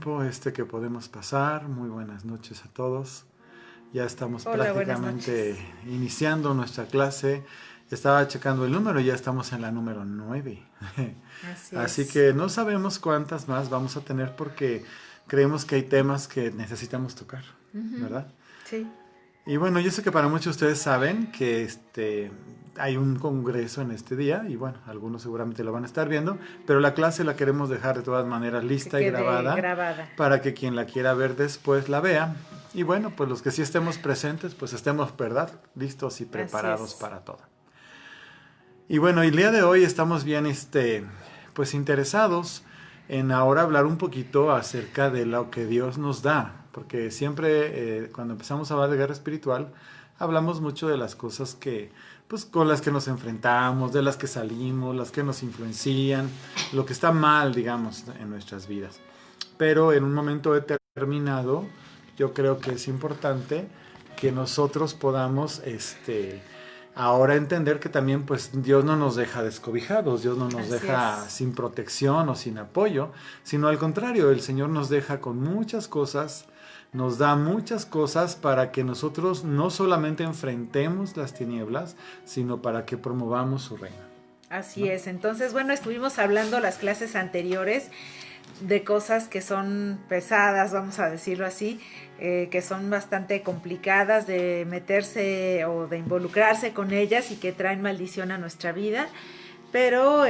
tiempo que podemos pasar. Muy buenas noches a todos. Ya estamos Hola, buenas prácticamente noches. iniciando nuestra clase. Estaba checando el número y ya estamos en la número 9. Así Así es. que no sabemos cuántas más vamos a tener porque creemos que hay temas que necesitamos tocar, Ujú. ¿verdad? Sí, Y bueno, yo sé que para muchos de ustedes saben que hay un congreso en este día y bueno, algunos seguramente lo van a estar viendo, pero la clase la queremos dejar de todas maneras que lista y quede grabada grabada. para que quien la quiera ver después la vea. Y bueno, pues los que sí estemos presentes, pues estemos, ¿verdad? Listos y Así preparados es. para todo. Y bueno, el día de hoy estamos bien, pues interesados en ahora hablar un poquito acerca de lo que Dios nos da, porque siempre cuando empezamos a hablar de guerra espiritual, hablamos mucho de las cosas pues con las que nos enfrentamos, de las que salimos, las que nos influencian, lo que está mal, digamos, en nuestras vidas. Pero en un momento determinado, yo creo que es importante que nosotros podamos, ahora entender que también pues Dios no nos deja descobijados, Dios no nos Así deja es. sin protección o sin apoyo, sino al contrario, el Señor nos deja con muchas cosas, nos da muchas cosas para que nosotros no solamente enfrentemos las tinieblas, sino para que promovamos su reino, Así ¿no? es. Entonces, bueno, estuvimos hablando las clases anteriores de cosas que son pesadas, vamos a decirlo así, que son bastante complicadas de meterse o de involucrarse con ellas y que traen maldición a nuestra vida. Pero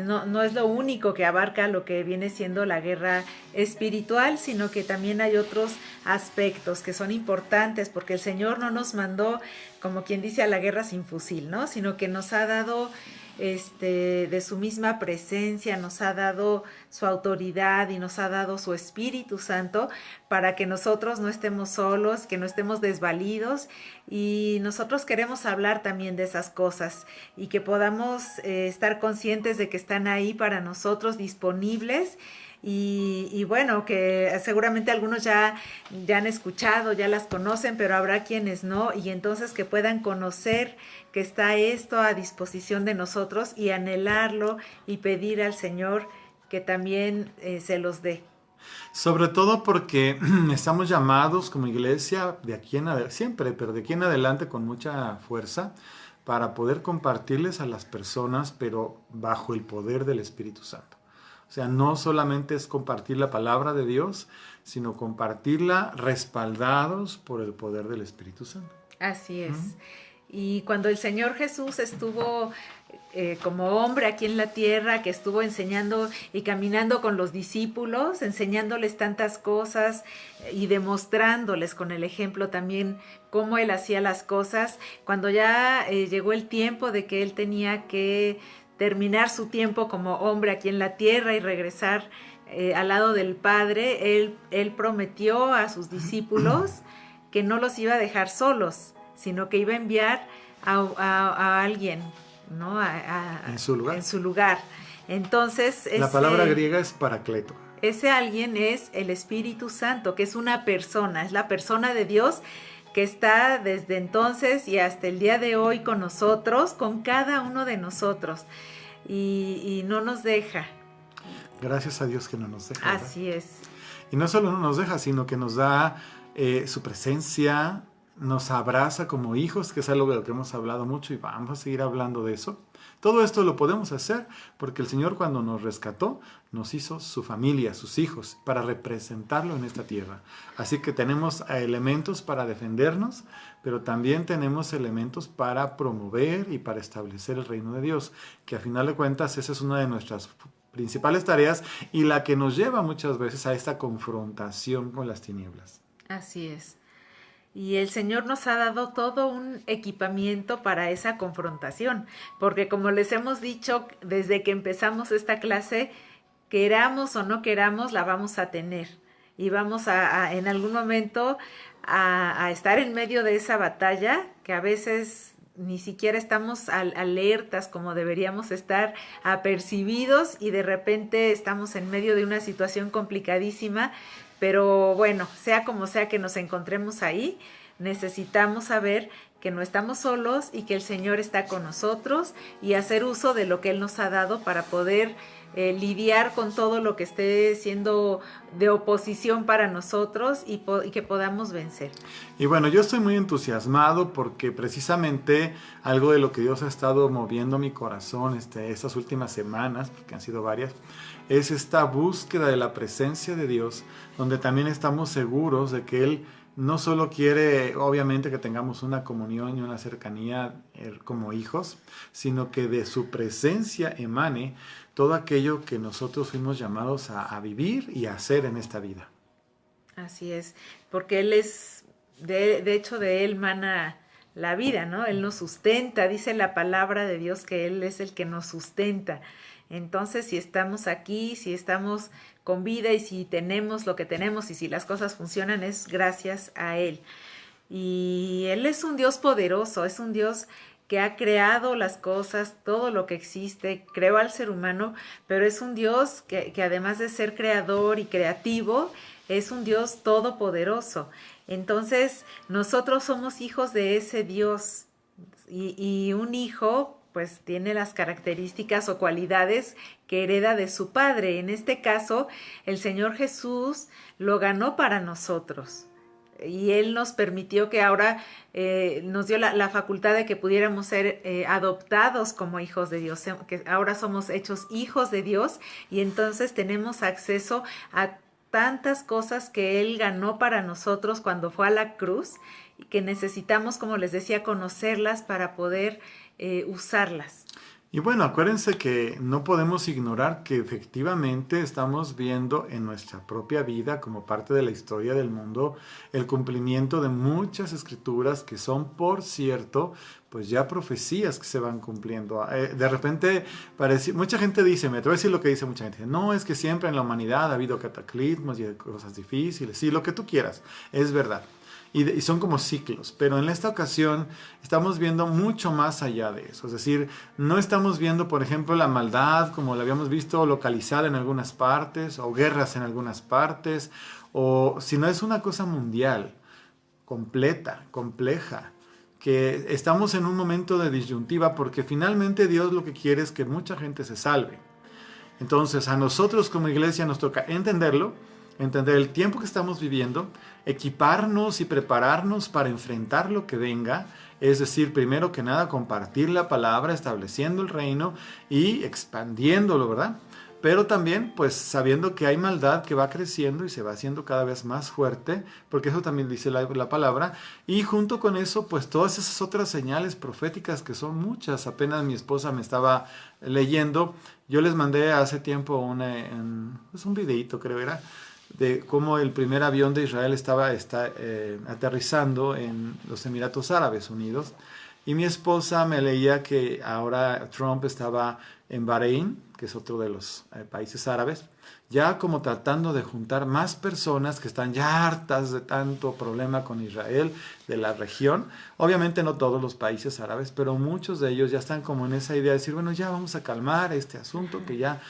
no es lo único que abarca lo que viene siendo la guerra espiritual, sino que también hay otros aspectos que son importantes, porque el Señor no nos mandó, como quien dice, a la guerra sin fusil, ¿no? Sino que nos ha dado de su misma presencia, nos ha dado su autoridad y nos ha dado su Espíritu Santo para que nosotros no estemos solos, que no estemos desvalidos, y nosotros queremos hablar también de esas cosas y que podamos estar conscientes de que están ahí para nosotros disponibles. Y bueno, que seguramente algunos ya han escuchado, ya las conocen, pero habrá quienes no, y entonces que puedan conocer que está esto a disposición de nosotros y anhelarlo y pedir al Señor que también se los dé. Sobre todo porque estamos llamados como iglesia de aquí en adelante, siempre, pero de aquí en adelante con mucha fuerza para poder compartirles a las personas, pero bajo el poder del Espíritu Santo. O sea, no solamente es compartir la palabra de Dios, sino compartirla respaldados por el poder del Espíritu Santo. Así ¿Mm? es. Y cuando el Señor Jesús estuvo como hombre aquí en la tierra, que estuvo enseñando y caminando con los discípulos, enseñándoles tantas cosas y demostrándoles con el ejemplo también cómo él hacía las cosas, cuando ya llegó el tiempo de que él tenía que terminar su tiempo como hombre aquí en la tierra y regresar al lado del Padre, él prometió a sus discípulos que no los iba a dejar solos, sino que iba a enviar a alguien, ¿no? En su En lugar. su lugar. Entonces, La palabra griega es paracleto. ese alguien es el Espíritu Santo, que es una persona, es la persona de Dios que está desde entonces y hasta el día de hoy con nosotros, con cada uno de nosotros, y no nos deja. Gracias a Dios que no nos deja, ¿verdad? Así es. Y no solo no nos deja, sino que nos da su presencia, nos abraza como hijos, que es algo de lo que hemos hablado mucho y vamos a seguir hablando de eso. Todo esto lo podemos hacer porque el Señor cuando nos rescató nos hizo su familia, sus hijos, para representarlo en esta tierra. Así que tenemos elementos para defendernos, pero también tenemos elementos para promover y para establecer el reino de Dios, que a final de cuentas esa es una de nuestras principales tareas y la que nos lleva muchas veces a esta confrontación con las tinieblas. Así es. Y el Señor nos ha dado todo un equipamiento para esa confrontación, porque como les hemos dicho desde que empezamos esta clase, queramos o no queramos, la vamos a tener. Y vamos en algún momento a estar en medio de esa batalla que a veces ni siquiera estamos alertas como deberíamos estar, apercibidos, y de repente estamos en medio de una situación complicadísima, pero bueno, sea como sea que nos encontremos ahí, necesitamos saber que no estamos solos y que el Señor está con nosotros y hacer uso de lo que Él nos ha dado para poder lidiar con todo lo que esté siendo de oposición para nosotros y que podamos vencer. Y bueno, yo estoy muy entusiasmado porque precisamente algo de lo que Dios ha estado moviendo mi corazón estas últimas semanas, porque han sido varias, es esta búsqueda de la presencia de Dios, donde también estamos seguros de que Él no solo quiere, obviamente, que tengamos una comunión y una cercanía como hijos, sino que de su presencia emane todo aquello que nosotros fuimos llamados a vivir y a hacer en esta vida. Así es, porque Él es, de hecho de Él mana la vida, ¿no? Él nos sustenta, dice la palabra de Dios que Él es el que nos sustenta. Entonces, si estamos aquí, si estamos con vida y si tenemos lo que tenemos y si las cosas funcionan, es gracias a Él. Y Él es un Dios poderoso, es un Dios que ha creado las cosas, todo lo que existe, creó al ser humano, pero es un Dios que además de ser creador y creativo, es un Dios todopoderoso. Entonces, nosotros somos hijos de ese Dios y un hijo pues tiene las características o cualidades que hereda de su padre. En este caso, el Señor Jesús lo ganó para nosotros. Y Él nos permitió que ahora nos dio la facultad de que pudiéramos ser adoptados como hijos de Dios, que ahora somos hechos hijos de Dios y entonces tenemos acceso a tantas cosas que Él ganó para nosotros cuando fue a la cruz y que necesitamos, como les decía, conocerlas para poder usarlas. Y bueno, acuérdense que no podemos ignorar que efectivamente estamos viendo en nuestra propia vida, como parte de la historia del mundo, el cumplimiento de muchas escrituras que son, por cierto, pues ya profecías que se van cumpliendo. De repente, mucha gente dice, me atrevo a decir lo que dice mucha gente, no, es que siempre en la humanidad ha habido cataclismos y cosas difíciles, sí, lo que tú quieras, es verdad. Y son como ciclos, pero en esta ocasión estamos viendo mucho más allá de eso. Es decir, no estamos viendo, por ejemplo, la maldad como la habíamos visto localizada en algunas partes, o guerras en algunas partes, sino es una cosa mundial, completa, compleja, que estamos en un momento de disyuntiva porque finalmente Dios lo que quiere es que mucha gente se salve. Entonces, a nosotros como iglesia nos toca entenderlo, entender el tiempo que estamos viviendo, equiparnos y prepararnos para enfrentar lo que venga, es decir, primero que nada compartir la palabra, estableciendo el reino y expandiéndolo, ¿verdad? Pero también pues sabiendo que hay maldad que va creciendo y se va haciendo cada vez más fuerte, porque eso también dice la palabra, y junto con eso pues todas esas otras señales proféticas que son muchas. Apenas mi esposa me estaba leyendo, yo les mandé hace tiempo un videíto, creo era, de cómo el primer avión de Israel está aterrizando en los Emiratos Árabes Unidos. Y mi esposa me leía que ahora Trump estaba en Bahrein, que es otro de los países árabes, ya como tratando de juntar más personas que están ya hartas de tanto problema con Israel, de la región. Obviamente no todos los países árabes, pero muchos de ellos ya están como en esa idea de decir, bueno, ya vamos a calmar este asunto, que ya,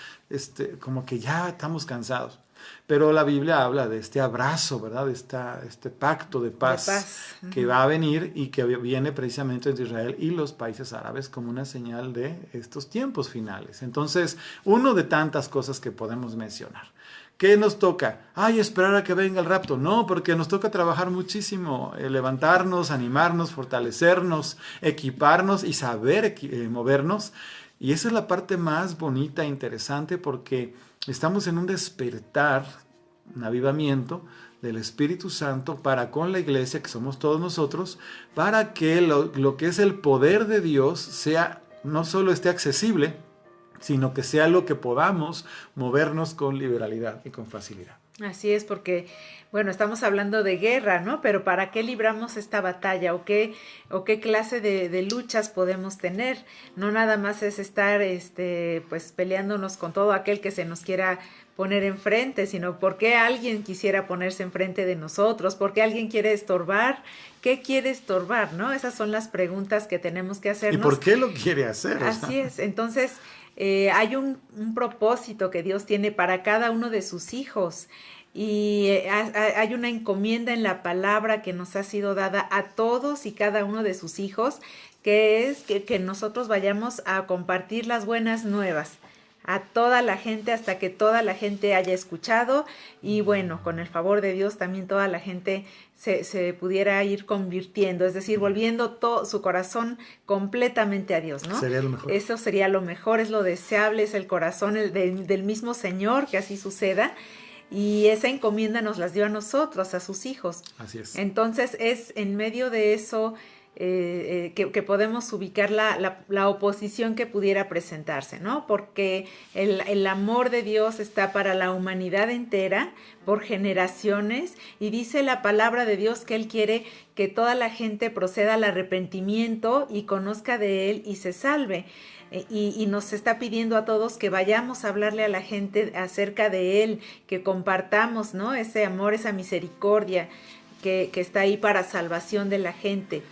como que ya estamos cansados. Pero la Biblia habla de este abrazo, ¿verdad? De este pacto de paz que va a venir y que viene precisamente entre Israel y los países árabes como una señal de estos tiempos finales. Entonces, uno de tantas cosas que podemos mencionar. ¿Qué nos toca? Ay, esperar a que venga el rapto. No, porque nos toca trabajar muchísimo, levantarnos, animarnos, fortalecernos, equiparnos y saber movernos. Y esa es la parte más bonita e interesante porque estamos en un despertar, un avivamiento del Espíritu Santo para con la iglesia, que somos todos nosotros, para que lo que es el poder de Dios sea, no solo esté accesible, sino que sea lo que podamos movernos con liberalidad y con facilidad. Así es, porque, bueno, estamos hablando de guerra, ¿no? Pero ¿para qué libramos esta batalla? ¿O qué clase de luchas podemos tener? No nada más es estar, pues, peleándonos con todo aquel que se nos quiera poner enfrente, sino ¿por qué alguien quisiera ponerse enfrente de nosotros? ¿Por qué alguien quiere estorbar? ¿Qué quiere estorbar, no? Esas son las preguntas que tenemos que hacernos. ¿Y por qué lo quiere hacer? Así es, entonces hay un propósito que Dios tiene para cada uno de sus hijos y hay una encomienda en la palabra que nos ha sido dada a todos y cada uno de sus hijos, que es que nosotros vayamos a compartir las buenas nuevas a toda la gente hasta que toda la gente haya escuchado y bueno, con el favor de Dios también toda la gente se pudiera ir convirtiendo, es decir, volviendo todo su corazón completamente a Dios, ¿no? Sería lo mejor. Eso sería lo mejor, es lo deseable, es el corazón del mismo Señor que así suceda. Y esa encomienda nos las dio a nosotros, a sus hijos. Así es. Entonces es en medio de eso que podemos ubicar la oposición que pudiera presentarse, ¿no? Porque el amor de Dios está para la humanidad entera, por generaciones, y dice la palabra de Dios que Él quiere que toda la gente proceda al arrepentimiento y conozca de Él y se salve. Y nos está pidiendo a todos que vayamos a hablarle a la gente acerca de Él, que compartamos, ¿no? Ese amor, esa misericordia que está ahí para salvación de la gente.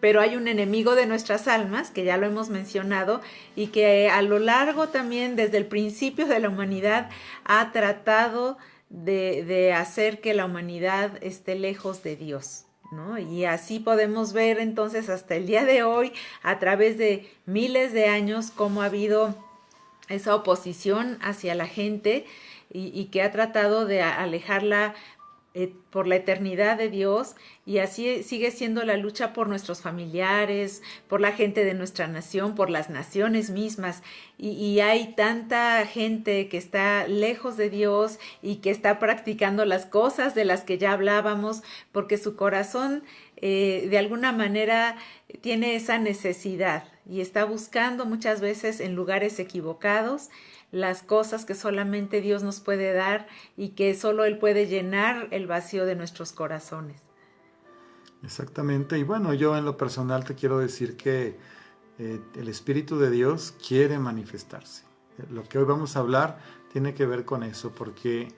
Pero hay un enemigo de nuestras almas, que ya lo hemos mencionado, y que a lo largo también, desde el principio de la humanidad, ha tratado de hacer que la humanidad esté lejos de Dios, ¿no? Y así podemos ver entonces hasta el día de hoy, a través de miles de años, cómo ha habido esa oposición hacia la gente y que ha tratado de alejarla por la eternidad de Dios, y así sigue siendo la lucha por nuestros familiares, por la gente de nuestra nación, por las naciones mismas, y hay tanta gente que está lejos de Dios y que está practicando las cosas de las que ya hablábamos, porque su corazón de alguna manera tiene esa necesidad y está buscando muchas veces en lugares equivocados las cosas que solamente Dios nos puede dar y que solo Él puede llenar el vacío de nuestros corazones. Exactamente. Y bueno, yo en lo personal te quiero decir que el Espíritu de Dios quiere manifestarse. Lo que hoy vamos a hablar tiene que ver con eso, porque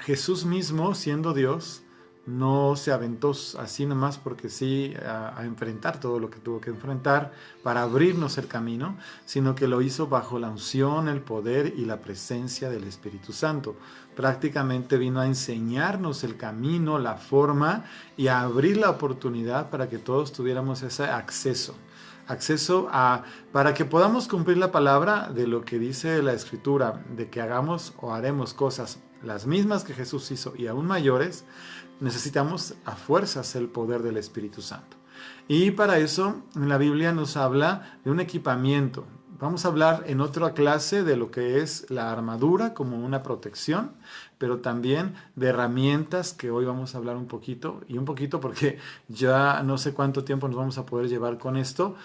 Jesús mismo, siendo Dios, no se aventó así nomás porque sí a enfrentar todo lo que tuvo que enfrentar para abrirnos el camino, sino que lo hizo bajo la unción, el poder y la presencia del Espíritu Santo. Prácticamente vino a enseñarnos el camino, la forma y a abrir la oportunidad para que todos tuviéramos ese acceso para que podamos cumplir la palabra de lo que dice la Escritura, de que hagamos o haremos cosas las mismas que Jesús hizo y aún mayores. Necesitamos a fuerzas el poder del Espíritu Santo. Y para eso la Biblia nos habla de un equipamiento. Vamos a hablar en otra clase de lo que es la armadura como una protección, pero también de herramientas que hoy vamos a hablar un poquito porque ya no sé cuánto tiempo nos vamos a poder llevar con esto,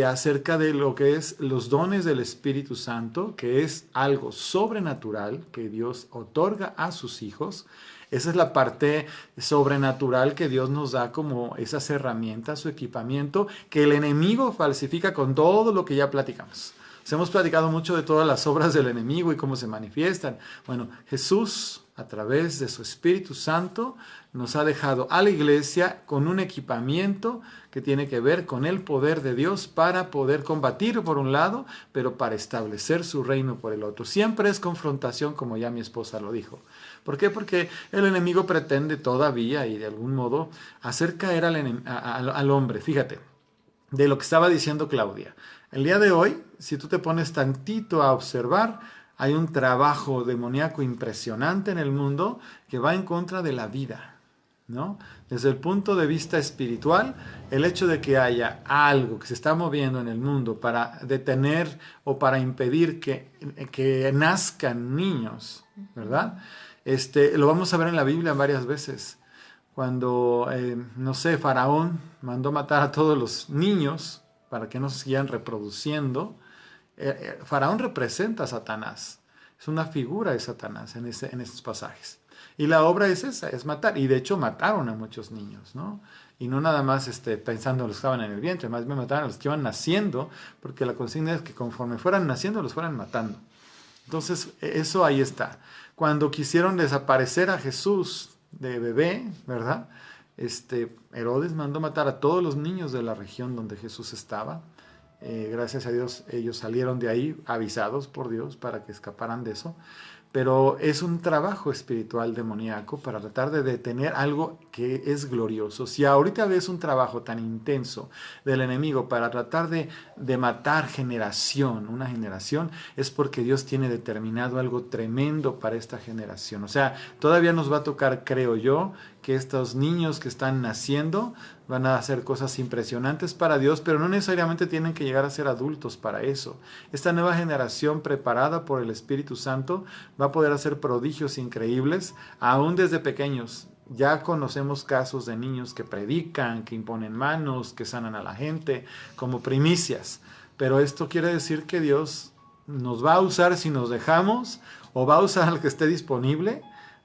acerca de lo que es los dones del Espíritu Santo, que es algo sobrenatural que Dios otorga a sus hijos. Esa es la parte sobrenatural que Dios nos da como esas herramientas, su equipamiento, que el enemigo falsifica con todo lo que ya platicamos. Hemos platicado mucho de todas las obras del enemigo y cómo se manifiestan. Bueno, Jesús, a través de su Espíritu Santo, nos ha dejado a la iglesia con un equipamiento que tiene que ver con el poder de Dios para poder combatir por un lado, pero para establecer su reino por el otro. Siempre es confrontación, como ya mi esposa lo dijo. ¿Por qué? Porque el enemigo pretende todavía y de algún modo hacer caer al hombre. Fíjate, de lo que estaba diciendo Claudia. El día de hoy, si tú te pones tantito a observar, hay un trabajo demoníaco impresionante en el mundo que va en contra de la vida, ¿no? Desde el punto de vista espiritual, el hecho de que haya algo que se está moviendo en el mundo para detener o para impedir que nazcan niños, ¿verdad? Lo vamos a ver en la Biblia varias veces. Cuando, Faraón mandó matar a todos los niños para que no se sigan reproduciendo. Faraón representa a Satanás. Es una figura de Satanás en estos pasajes. Y la obra es esa, es matar. Y de hecho mataron a muchos niños, ¿no? Y no nada más pensando en los que estaban en el vientre, más bien mataron a los que iban naciendo, porque la consigna es que conforme fueran naciendo los fueran matando. Entonces, eso ahí está. Cuando quisieron desaparecer a Jesús de bebé, ¿verdad? Herodes mandó matar a todos los niños de la región donde Jesús estaba. Gracias a Dios ellos salieron de ahí avisados por Dios para que escaparan de eso. pero es un trabajo espiritual demoníaco para tratar de detener algo que es glorioso. Si ahorita ves un trabajo tan intenso del enemigo para tratar de matar una generación, es porque Dios tiene determinado algo tremendo para esta generación. O sea, todavía nos va a tocar, creo yo, que estos niños que están naciendo van a hacer cosas impresionantes para Dios, pero no necesariamente tienen que llegar a ser adultos para eso. Esta nueva generación preparada por el Espíritu Santo va a poder hacer prodigios increíbles, aún desde pequeños. Ya conocemos casos de niños que predican, que imponen manos, que sanan a la gente, como primicias. Pero esto quiere decir que Dios nos va a usar si nos dejamos, o va a usar al que esté disponible,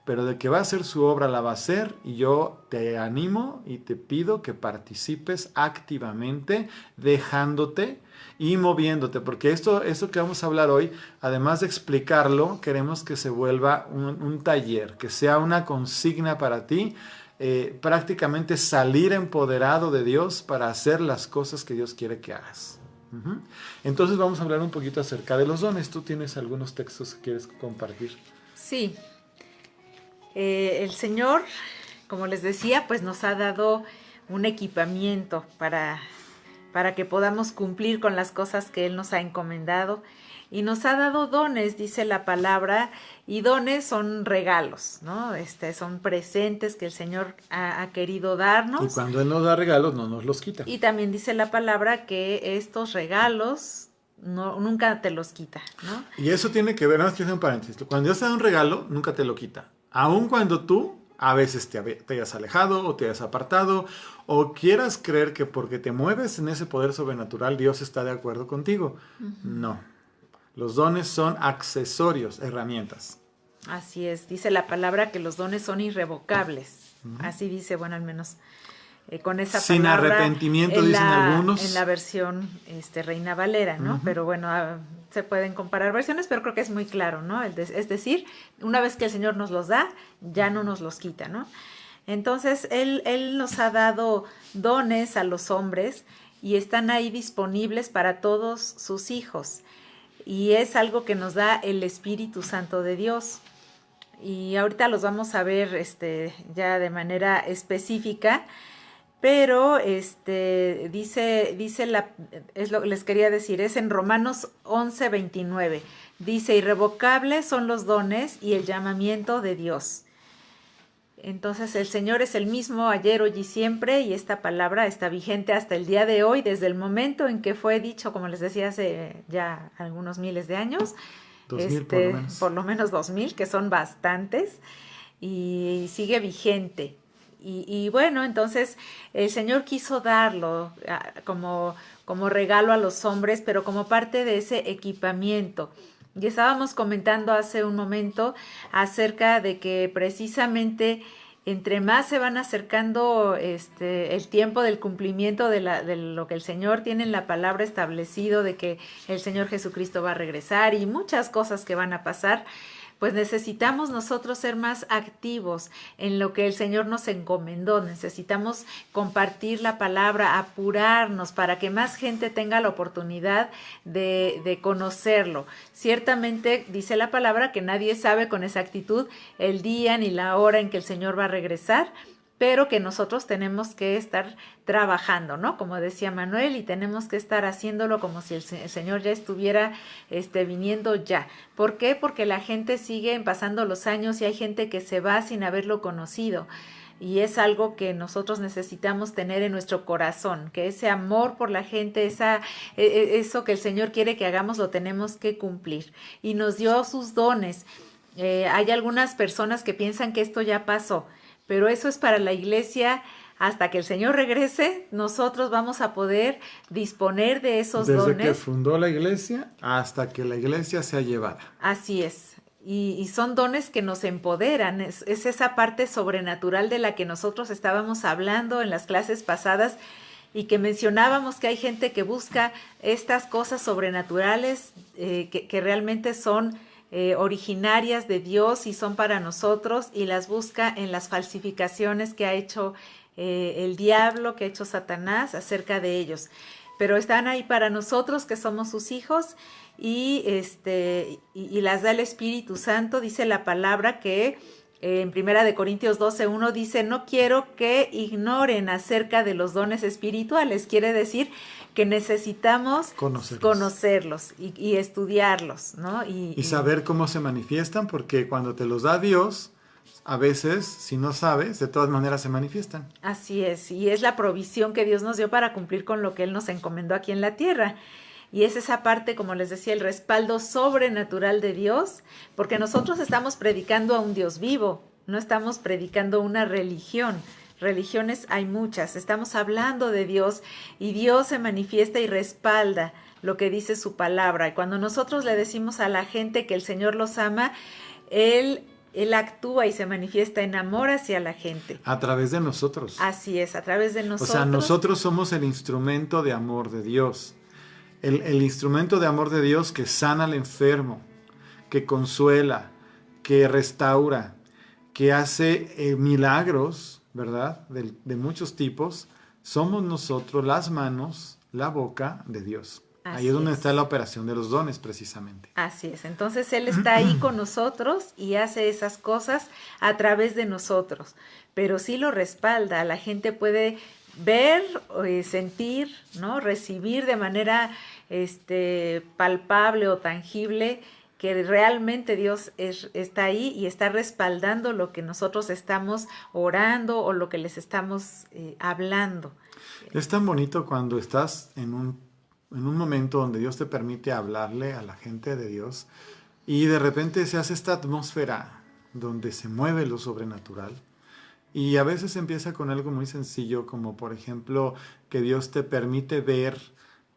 pero de que va a hacer su obra la va a hacer, y yo te animo y te pido que participes activamente, dejándote y moviéndote, porque esto que vamos a hablar hoy, además de explicarlo, queremos que se vuelva un taller, que sea una consigna para ti, prácticamente salir empoderado de Dios para hacer las cosas que Dios quiere que hagas. Entonces vamos a hablar un poquito acerca de los dones. ¿Tú tienes algunos textos que quieres compartir? Sí. El Señor, como les decía, pues nos ha dado un equipamiento para que podamos cumplir con las cosas que Él nos ha encomendado, y nos ha dado dones, dice la palabra, y dones son regalos, ¿no? Son presentes que el Señor ha querido darnos. Y cuando Él nos da regalos, no nos los quita. Y también dice la palabra que estos regalos nunca te los quita, ¿no? Y eso tiene que ver, nada más quiero hacer un paréntesis. Cuando Dios te da un regalo, nunca te lo quita. Aun cuando tú a veces te hayas alejado o te hayas apartado, o quieras creer que porque te mueves en ese poder sobrenatural Dios está de acuerdo contigo. No. Los dones son accesorios, herramientas. Así es. Dice la palabra que los dones son irrevocables. Así dice, bueno, al menos con esa sin palabra. Sin arrepentimiento, dicen algunos. En la versión Reina Valera, ¿no? Pero bueno, se pueden comparar versiones, pero creo que es muy claro, ¿no? Es decir, una vez que el Señor nos los da, ya no nos los quita, ¿no? Entonces, Él nos ha dado dones a los hombres y están ahí disponibles para todos sus hijos. Y es algo que nos da el Espíritu Santo de Dios. Y ahorita los vamos a ver ya de manera específica. Pero les quería decir, es en Romanos 11:29. Dice, irrevocables son los dones y el llamamiento de Dios. Entonces el Señor es el mismo ayer, hoy y siempre, y esta palabra está vigente hasta el día de hoy, desde el momento en que fue dicho, como les decía, hace ya algunos miles de años. 2000 por lo menos. Por lo menos 2000, que son bastantes, y sigue vigente. Y bueno, entonces el Señor quiso darlo como regalo a los hombres, pero como parte de ese equipamiento. Y estábamos comentando hace un momento acerca de que precisamente entre más se van acercando el tiempo del cumplimiento de lo que el Señor tiene en la palabra establecido, de que el Señor Jesucristo va a regresar y muchas cosas que van a pasar, pues necesitamos nosotros ser más activos en lo que el Señor nos encomendó. Necesitamos compartir la palabra, apurarnos para que más gente tenga la oportunidad de conocerlo. Ciertamente dice la palabra que nadie sabe con exactitud el día ni la hora en que el Señor va a regresar, pero que nosotros tenemos que estar trabajando, ¿no? Como decía Manuel, y tenemos que estar haciéndolo como si el Señor ya estuviera viniendo ya. ¿Por qué? Porque la gente sigue pasando los años y hay gente que se va sin haberlo conocido. Y es algo que nosotros necesitamos tener en nuestro corazón, que ese amor por la gente, eso que el Señor quiere que hagamos, lo tenemos que cumplir. Y nos dio sus dones. Hay algunas personas que piensan que esto ya pasó, pero eso es para la iglesia. Hasta que el Señor regrese, nosotros vamos a poder disponer de esos dones. Desde que fundó la iglesia hasta que la iglesia sea llevada. Así es. Y son dones que nos empoderan. Es esa parte sobrenatural de la que nosotros estábamos hablando en las clases pasadas y que mencionábamos que hay gente que busca estas cosas sobrenaturales que realmente son originarias de Dios y son para nosotros, y las busca en las falsificaciones que ha hecho el diablo, que ha hecho Satanás acerca de ellos. pero están ahí para nosotros que somos sus hijos y las da el Espíritu Santo. Dice la palabra que en 1 Corintios 12:1 dice, no quiero que ignoren acerca de los dones espirituales. Quiere decir que necesitamos conocerlos y estudiarlos, ¿no? Y saber cómo se manifiestan, porque cuando te los da Dios, a veces, si no sabes, de todas maneras se manifiestan. Así es, y es la provisión que Dios nos dio para cumplir con lo que Él nos encomendó aquí en la tierra. Y es esa parte, como les decía, el respaldo sobrenatural de Dios, porque nosotros estamos predicando a un Dios vivo, no estamos predicando una religión. Religiones hay muchas, estamos hablando de Dios y Dios se manifiesta y respalda lo que dice su palabra. Y cuando nosotros le decimos a la gente que el Señor los ama, Él actúa y se manifiesta en amor hacia la gente. A través de nosotros. Así es, a través de nosotros. O sea, nosotros somos el instrumento de amor de Dios. El instrumento de amor de Dios que sana al enfermo, que consuela, que restaura, que hace milagros, ¿verdad? De muchos tipos. Somos nosotros las manos, la boca de Dios. Ahí es donde está la operación de los dones, precisamente. Así es. Entonces Él está ahí con nosotros y hace esas cosas a través de nosotros. Pero sí lo respalda. La gente puede ver, sentir, ¿no? Recibir de manera palpable o tangible que realmente Dios está ahí y está respaldando lo que nosotros estamos orando o lo que les estamos hablando. Es tan bonito cuando estás en un momento donde Dios te permite hablarle a la gente de Dios y de repente se hace esta atmósfera donde se mueve lo sobrenatural. Y a veces empieza con algo muy sencillo, como por ejemplo que Dios te permite ver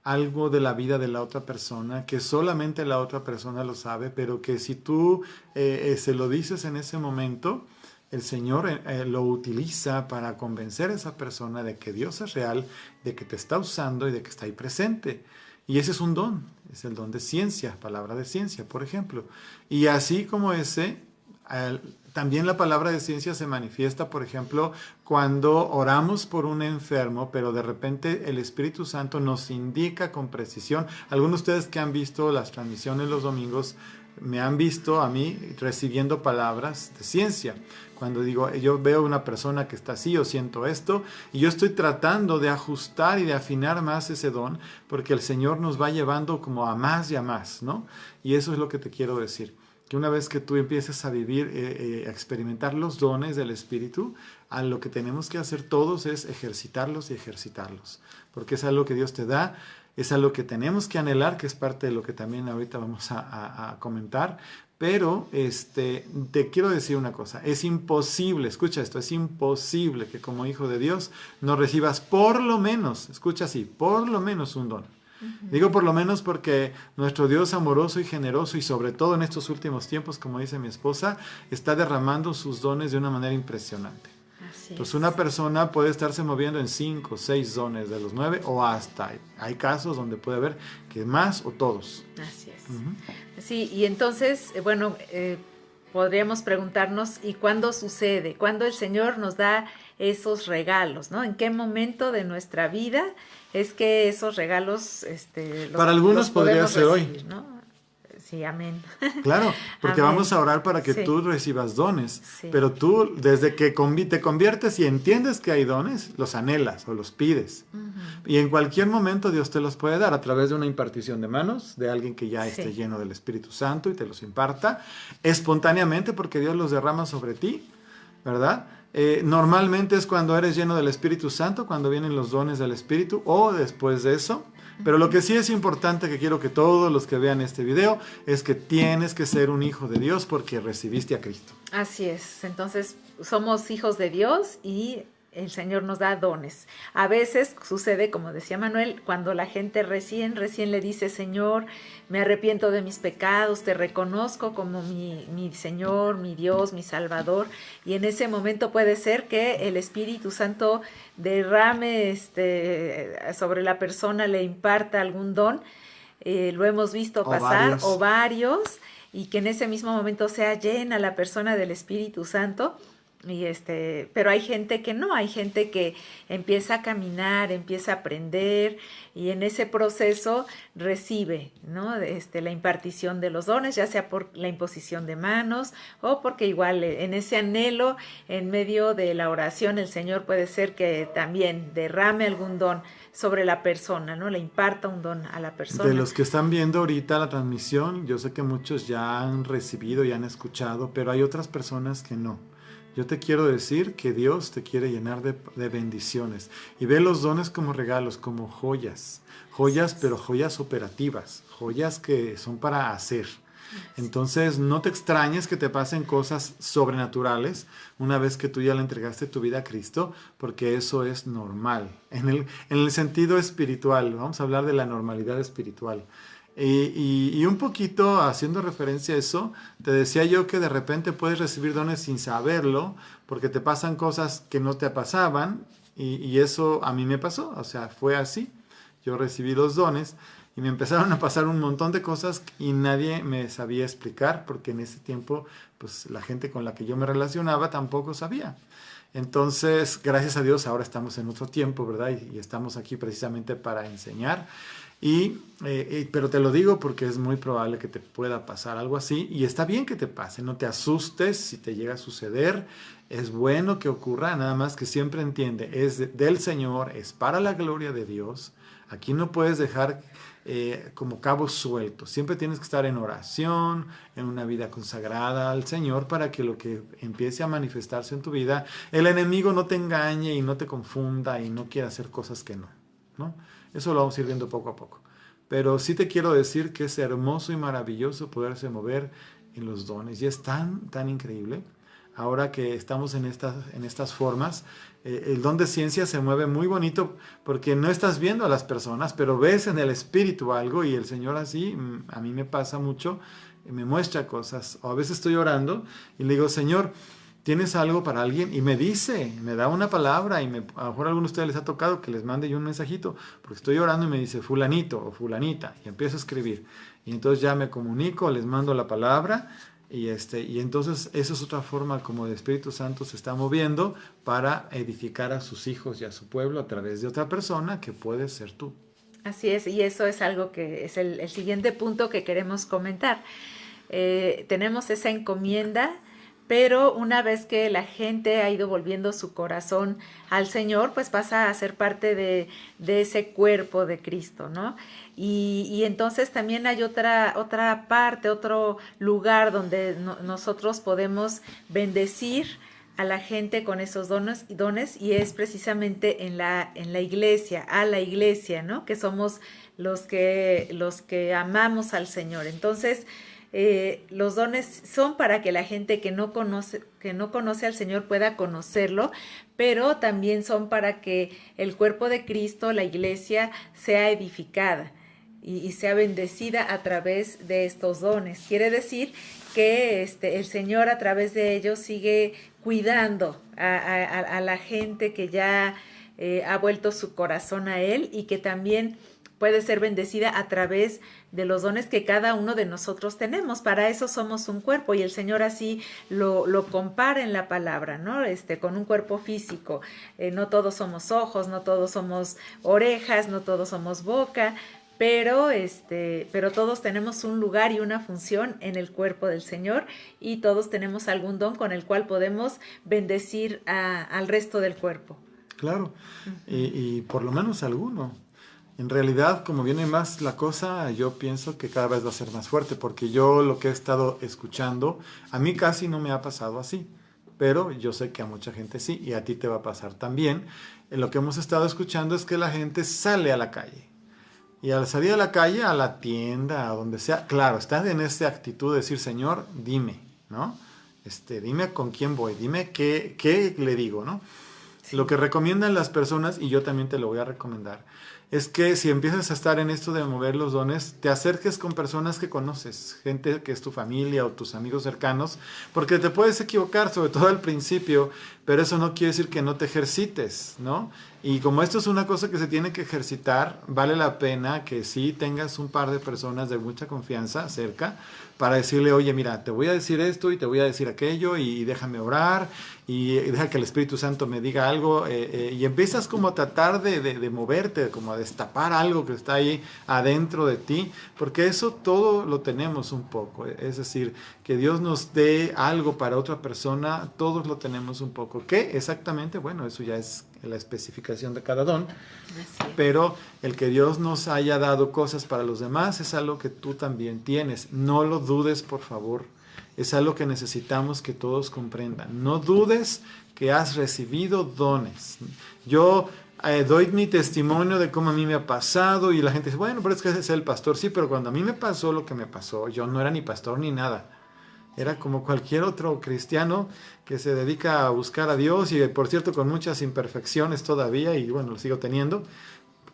algo de la vida de la otra persona, que solamente la otra persona lo sabe, pero que si tú se lo dices en ese momento, el Señor lo utiliza para convencer a esa persona de que Dios es real, de que te está usando y de que está ahí presente. Y ese es un don, es el don de ciencia, palabra de ciencia, por ejemplo. Y así como ese, también la palabra de ciencia se manifiesta, por ejemplo, cuando oramos por un enfermo, pero de repente el Espíritu Santo nos indica con precisión. Algunos de ustedes que han visto las transmisiones los domingos, me han visto a mí recibiendo palabras de ciencia. Cuando digo, yo veo una persona que está así o siento esto, y yo estoy tratando de ajustar y de afinar más ese don, porque el Señor nos va llevando como a más y a más, ¿no? Y eso es lo que te quiero decir. Que una vez que tú empieces a vivir, a experimentar los dones del Espíritu, lo que tenemos que hacer todos es ejercitarlos y ejercitarlos, porque es algo que Dios te da, es algo que tenemos que anhelar, que es parte de lo que también ahorita vamos a comentar, pero te quiero decir una cosa, es imposible, escucha esto, es imposible que como hijo de Dios no recibas por lo menos, escucha así, por lo menos un don. Digo por lo menos porque nuestro Dios amoroso y generoso, y sobre todo en estos últimos tiempos, como dice mi esposa, está derramando sus dones de una manera impresionante. Entonces una persona puede estarse moviendo en 5 o 6 dones de los 9 o hasta hay casos donde puede haber que más o todos. Así es. Sí, y entonces, podríamos preguntarnos, ¿y cuándo sucede? ¿Cuándo el Señor nos da esos regalos, ¿no? ¿En qué momento de nuestra vida es que esos regalos para algunos los podría ser recibir, hoy, ¿no? Sí, amén. Claro, porque amén. Vamos a orar para que sí. tú recibas dones, sí. Pero tú desde que te conviertes y entiendes que hay dones, los anhelas o los pides. Y en cualquier momento Dios te los puede dar a través de una impartición de manos, de alguien que ya esté lleno del Espíritu Santo y te los imparta espontáneamente porque Dios los derrama sobre ti, ¿verdad? Normalmente es cuando eres lleno del Espíritu Santo, cuando vienen los dones del Espíritu o después de eso. Pero lo que sí es importante, que quiero que todos los que vean este video, es que tienes que ser un hijo de Dios porque recibiste a Cristo. Así es, entonces somos hijos de Dios y el Señor nos da dones. A veces sucede, como decía Manuel, cuando la gente recién le dice, Señor, me arrepiento de mis pecados, te reconozco como mi Señor, mi Dios, mi Salvador, y en ese momento puede ser que el Espíritu Santo derrame sobre la persona, le imparta algún don, lo hemos visto pasar, o varios, y que en ese mismo momento sea llena la persona del Espíritu Santo. Pero hay gente que no, hay gente que empieza a caminar, empieza a aprender y en ese proceso recibe, ¿no? La impartición de los dones, ya sea por la imposición de manos o porque igual en ese anhelo, en medio de la oración, el Señor puede ser que también derrame algún don sobre la persona, ¿no? Le imparta un don a la persona. De los que están viendo ahorita la transmisión, yo sé que muchos ya han recibido y han escuchado, pero hay otras personas que no. Yo te quiero decir que Dios te quiere llenar de bendiciones y ve los dones como regalos, como joyas, pero joyas operativas, joyas que son para hacer. Entonces no te extrañes que te pasen cosas sobrenaturales una vez que tú ya le entregaste tu vida a Cristo, porque eso es normal. En el sentido espiritual, vamos a hablar de la normalidad espiritual. Y un poquito haciendo referencia a eso, te decía yo que de repente puedes recibir dones sin saberlo, porque te pasan cosas que no te pasaban, y eso a mí me pasó, o sea, fue así. Yo recibí los dones y me empezaron a pasar un montón de cosas y nadie me sabía explicar, porque en ese tiempo, pues la gente con la que yo me relacionaba tampoco sabía. Entonces, gracias a Dios, ahora estamos en otro tiempo, ¿verdad? Y estamos aquí precisamente para enseñar. Pero te lo digo porque es muy probable que te pueda pasar algo así y está bien que te pase, no te asustes si te llega a suceder, es bueno que ocurra, nada más que siempre entiende, es del Señor, es para la gloria de Dios. Aquí no puedes dejar como cabos sueltos, siempre tienes que estar en oración, en una vida consagrada al Señor para que lo que empiece a manifestarse en tu vida, el enemigo no te engañe y no te confunda y no quiera hacer cosas que no, ¿no? Eso lo vamos a ir viendo poco a poco. Pero sí te quiero decir que es hermoso y maravilloso poderse mover en los dones. Y es tan increíble. Ahora que estamos en estas formas, el don de ciencia se mueve muy bonito porque no estás viendo a las personas, pero ves en el espíritu algo y el Señor así, a mí me pasa mucho, me muestra cosas. O a veces estoy orando y le digo, Señor, ¿tienes algo para alguien? Y me dice, me da una palabra y a lo mejor a algunos de ustedes les ha tocado que les mande yo un mensajito, porque estoy orando y me dice fulanito o fulanita y empiezo a escribir. Y entonces ya me comunico, les mando la palabra y entonces esa es otra forma como el Espíritu Santo se está moviendo para edificar a sus hijos y a su pueblo a través de otra persona que puede ser tú. Así es, y eso es algo que es el siguiente punto que queremos comentar. Tenemos esa encomienda, pero una vez que la gente ha ido volviendo su corazón al Señor, pues pasa a ser parte de ese cuerpo de Cristo, ¿no? Y entonces también hay otra parte, otro lugar donde nosotros podemos bendecir a la gente con esos dones y es precisamente en la iglesia, a la iglesia, ¿no? Que somos los que amamos al Señor. Entonces, los dones son para que la gente que no conoce al Señor pueda conocerlo, pero también son para que el cuerpo de Cristo, la iglesia, sea edificada y sea bendecida a través de estos dones. Quiere decir que el Señor a través de ellos sigue cuidando a la gente que ya ha vuelto su corazón a Él y que también puede ser bendecida a través de los dones que cada uno de nosotros tenemos. Para eso somos un cuerpo y el Señor así lo compara en la palabra, ¿no? Con un cuerpo físico. No todos somos ojos, no todos somos orejas, no todos somos boca, pero todos tenemos un lugar y una función en el cuerpo del Señor y todos tenemos algún don con el cual podemos bendecir al resto del cuerpo. Claro, y por lo menos alguno. En realidad, como viene más la cosa, yo pienso que cada vez va a ser más fuerte, porque yo lo que he estado escuchando, a mí casi no me ha pasado así, pero yo sé que a mucha gente sí, y a ti te va a pasar también. Lo que hemos estado escuchando es que la gente sale a la calle, y al salir a la calle, a la tienda, a donde sea, claro, están en esta actitud de decir, Señor, dime, ¿no? Dime con quién voy, dime qué le digo, ¿no? Sí. Lo que recomiendan las personas, y yo también te lo voy a recomendar, es que si empiezas a estar en esto de mover los dones, te acerques con personas que conoces, gente que es tu familia o tus amigos cercanos, porque te puedes equivocar, sobre todo al principio, pero eso no quiere decir que no te ejercites, ¿no? Y como esto es una cosa que se tiene que ejercitar, vale la pena que sí tengas un par de personas de mucha confianza cerca para decirle, oye, mira, te voy a decir esto y te voy a decir aquello y déjame orar y deja que el Espíritu Santo me diga algo y empiezas como a tratar de moverte, como a destapar algo que está ahí adentro de ti, porque eso todo lo tenemos un poco, es decir, que Dios nos dé algo para otra persona, todos lo tenemos un poco. ¿Qué exactamente? Bueno, eso ya es la especificación de cada don, pero el que Dios nos haya dado cosas para los demás es algo que tú también tienes. No lo dudes, por favor. Es algo que necesitamos que todos comprendan. No dudes que has recibido dones. Yo doy mi testimonio de cómo a mí me ha pasado y la gente dice, bueno, pero es que ese es el pastor. Sí, pero cuando a mí me pasó lo que me pasó, yo no era ni pastor ni nada. Era como cualquier otro cristiano que se dedica a buscar a Dios y por cierto con muchas imperfecciones todavía y bueno, lo sigo teniendo.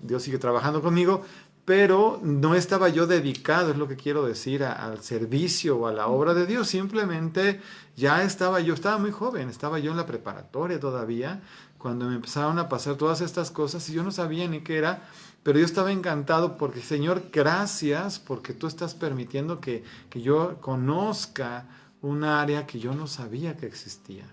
Dios sigue trabajando conmigo, pero no estaba yo dedicado, es lo que quiero decir, al servicio o a la obra de Dios. Simplemente ya estaba muy joven, estaba yo en la preparatoria todavía, cuando me empezaron a pasar todas estas cosas y yo no sabía ni qué era, pero yo estaba encantado porque, Señor, gracias porque tú estás permitiendo que yo conozca un área que yo no sabía que existía.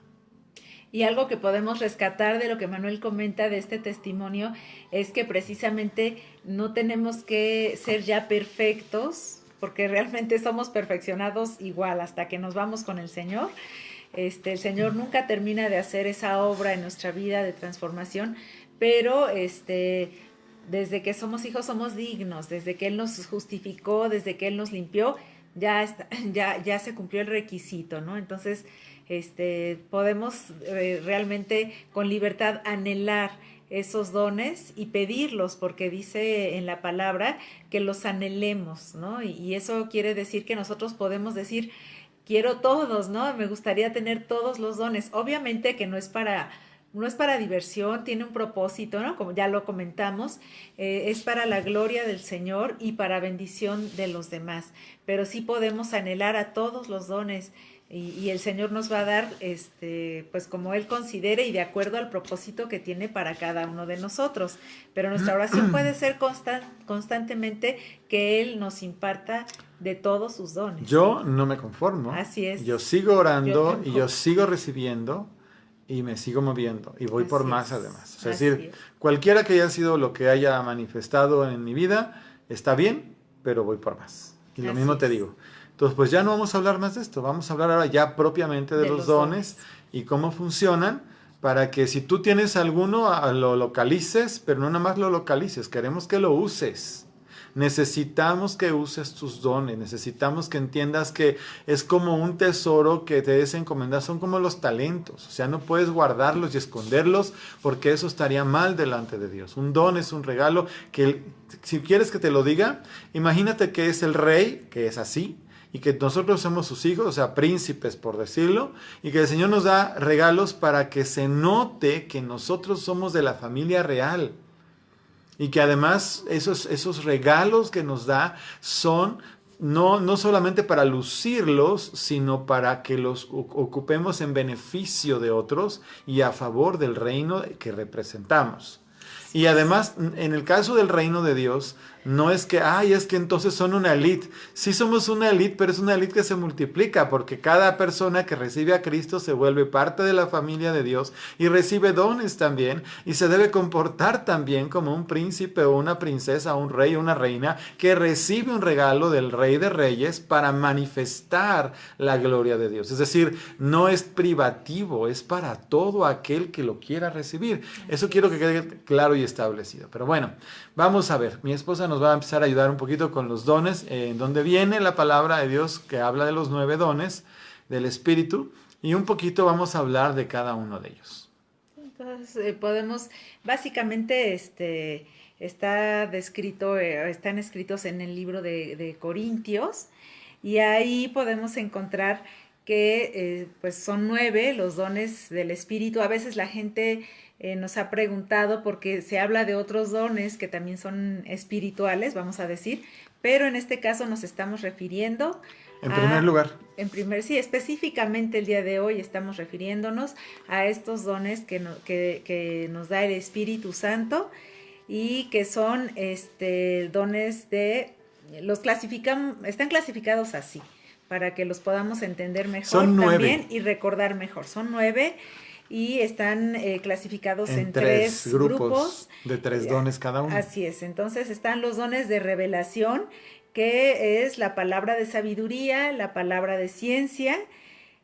Y algo que podemos rescatar de lo que Manuel comenta de este testimonio es que precisamente no tenemos que ser ya perfectos, porque realmente somos perfeccionados igual hasta que nos vamos con el Señor. El Señor nunca termina de hacer esa obra en nuestra vida de transformación, pero desde que somos hijos somos dignos, desde que Él nos justificó, desde que Él nos limpió, ya se cumplió el requisito, ¿no? Entonces, podemos realmente con libertad anhelar esos dones y pedirlos, porque dice en la palabra que los anhelemos, ¿no? Y eso quiere decir que nosotros podemos decir, quiero todos, ¿no? Me gustaría tener todos los dones. Obviamente que no es para diversión, tiene un propósito, ¿no? Como ya lo comentamos, es para la gloria del Señor y para bendición de los demás. Pero sí podemos anhelar a todos los dones y el Señor nos va a dar, pues como Él considere y de acuerdo al propósito que tiene para cada uno de nosotros. Pero nuestra oración puede ser constantemente que Él nos imparta de todos sus dones. Yo no me conformo. Así es. Yo sigo orando y yo sigo recibiendo y me sigo moviendo y voy por más además. O sea, es decir, cualquiera que haya sido lo que haya manifestado en mi vida está bien, pero voy por más. Y lo mismo te digo. Entonces, pues ya no vamos a hablar más de esto, vamos a hablar ahora ya propiamente de los dones y cómo funcionan, para que si tú tienes alguno, lo localices, pero no nada más lo localices, queremos que lo uses. Necesitamos que uses tus dones, necesitamos que entiendas que es como un tesoro que te des encomendar, son como los talentos, o sea, no puedes guardarlos y esconderlos porque eso estaría mal delante de Dios. Un don es un regalo que, si quieres que te lo diga, imagínate que es el rey, que es así, y que nosotros somos sus hijos, o sea, príncipes por decirlo, y que el Señor nos da regalos para que se note que nosotros somos de la familia real. Y que además esos regalos que nos da son no solamente para lucirlos, sino para que los ocupemos en beneficio de otros y a favor del reino que representamos. Y además, en el caso del reino de Dios, no es que, es que entonces son una élite. Sí somos una élite, pero es una élite que se multiplica, porque cada persona que recibe a Cristo se vuelve parte de la familia de Dios y recibe dones también, y se debe comportar también como un príncipe o una princesa, un rey o una reina, que recibe un regalo del Rey de Reyes para manifestar la gloria de Dios. Es decir, no es privativo, es para todo aquel que lo quiera recibir. Eso quiero que quede claro y establecido. Pero bueno, vamos a ver. Mi esposa nos va a empezar a ayudar un poquito con los dones, en donde viene la palabra de Dios que habla de los 9 dones del Espíritu, y un poquito vamos a hablar de cada uno de ellos. Entonces podemos, básicamente están escritos en el libro de Corintios, y ahí podemos encontrar que pues son 9 los dones del Espíritu. A veces la gente nos ha preguntado porque se habla de otros dones que también son espirituales, vamos a decir, pero en este caso nos estamos refiriendo En primer lugar. Sí, específicamente el día de hoy estamos refiriéndonos a estos dones que nos da el Espíritu Santo y que son dones están clasificados así, para que los podamos entender mejor. Son 9. También y recordar mejor. Son 9 y están clasificados en 3 grupos de 3 dones cada uno. Así es. Entonces están los dones de revelación, que es la palabra de sabiduría, la palabra de ciencia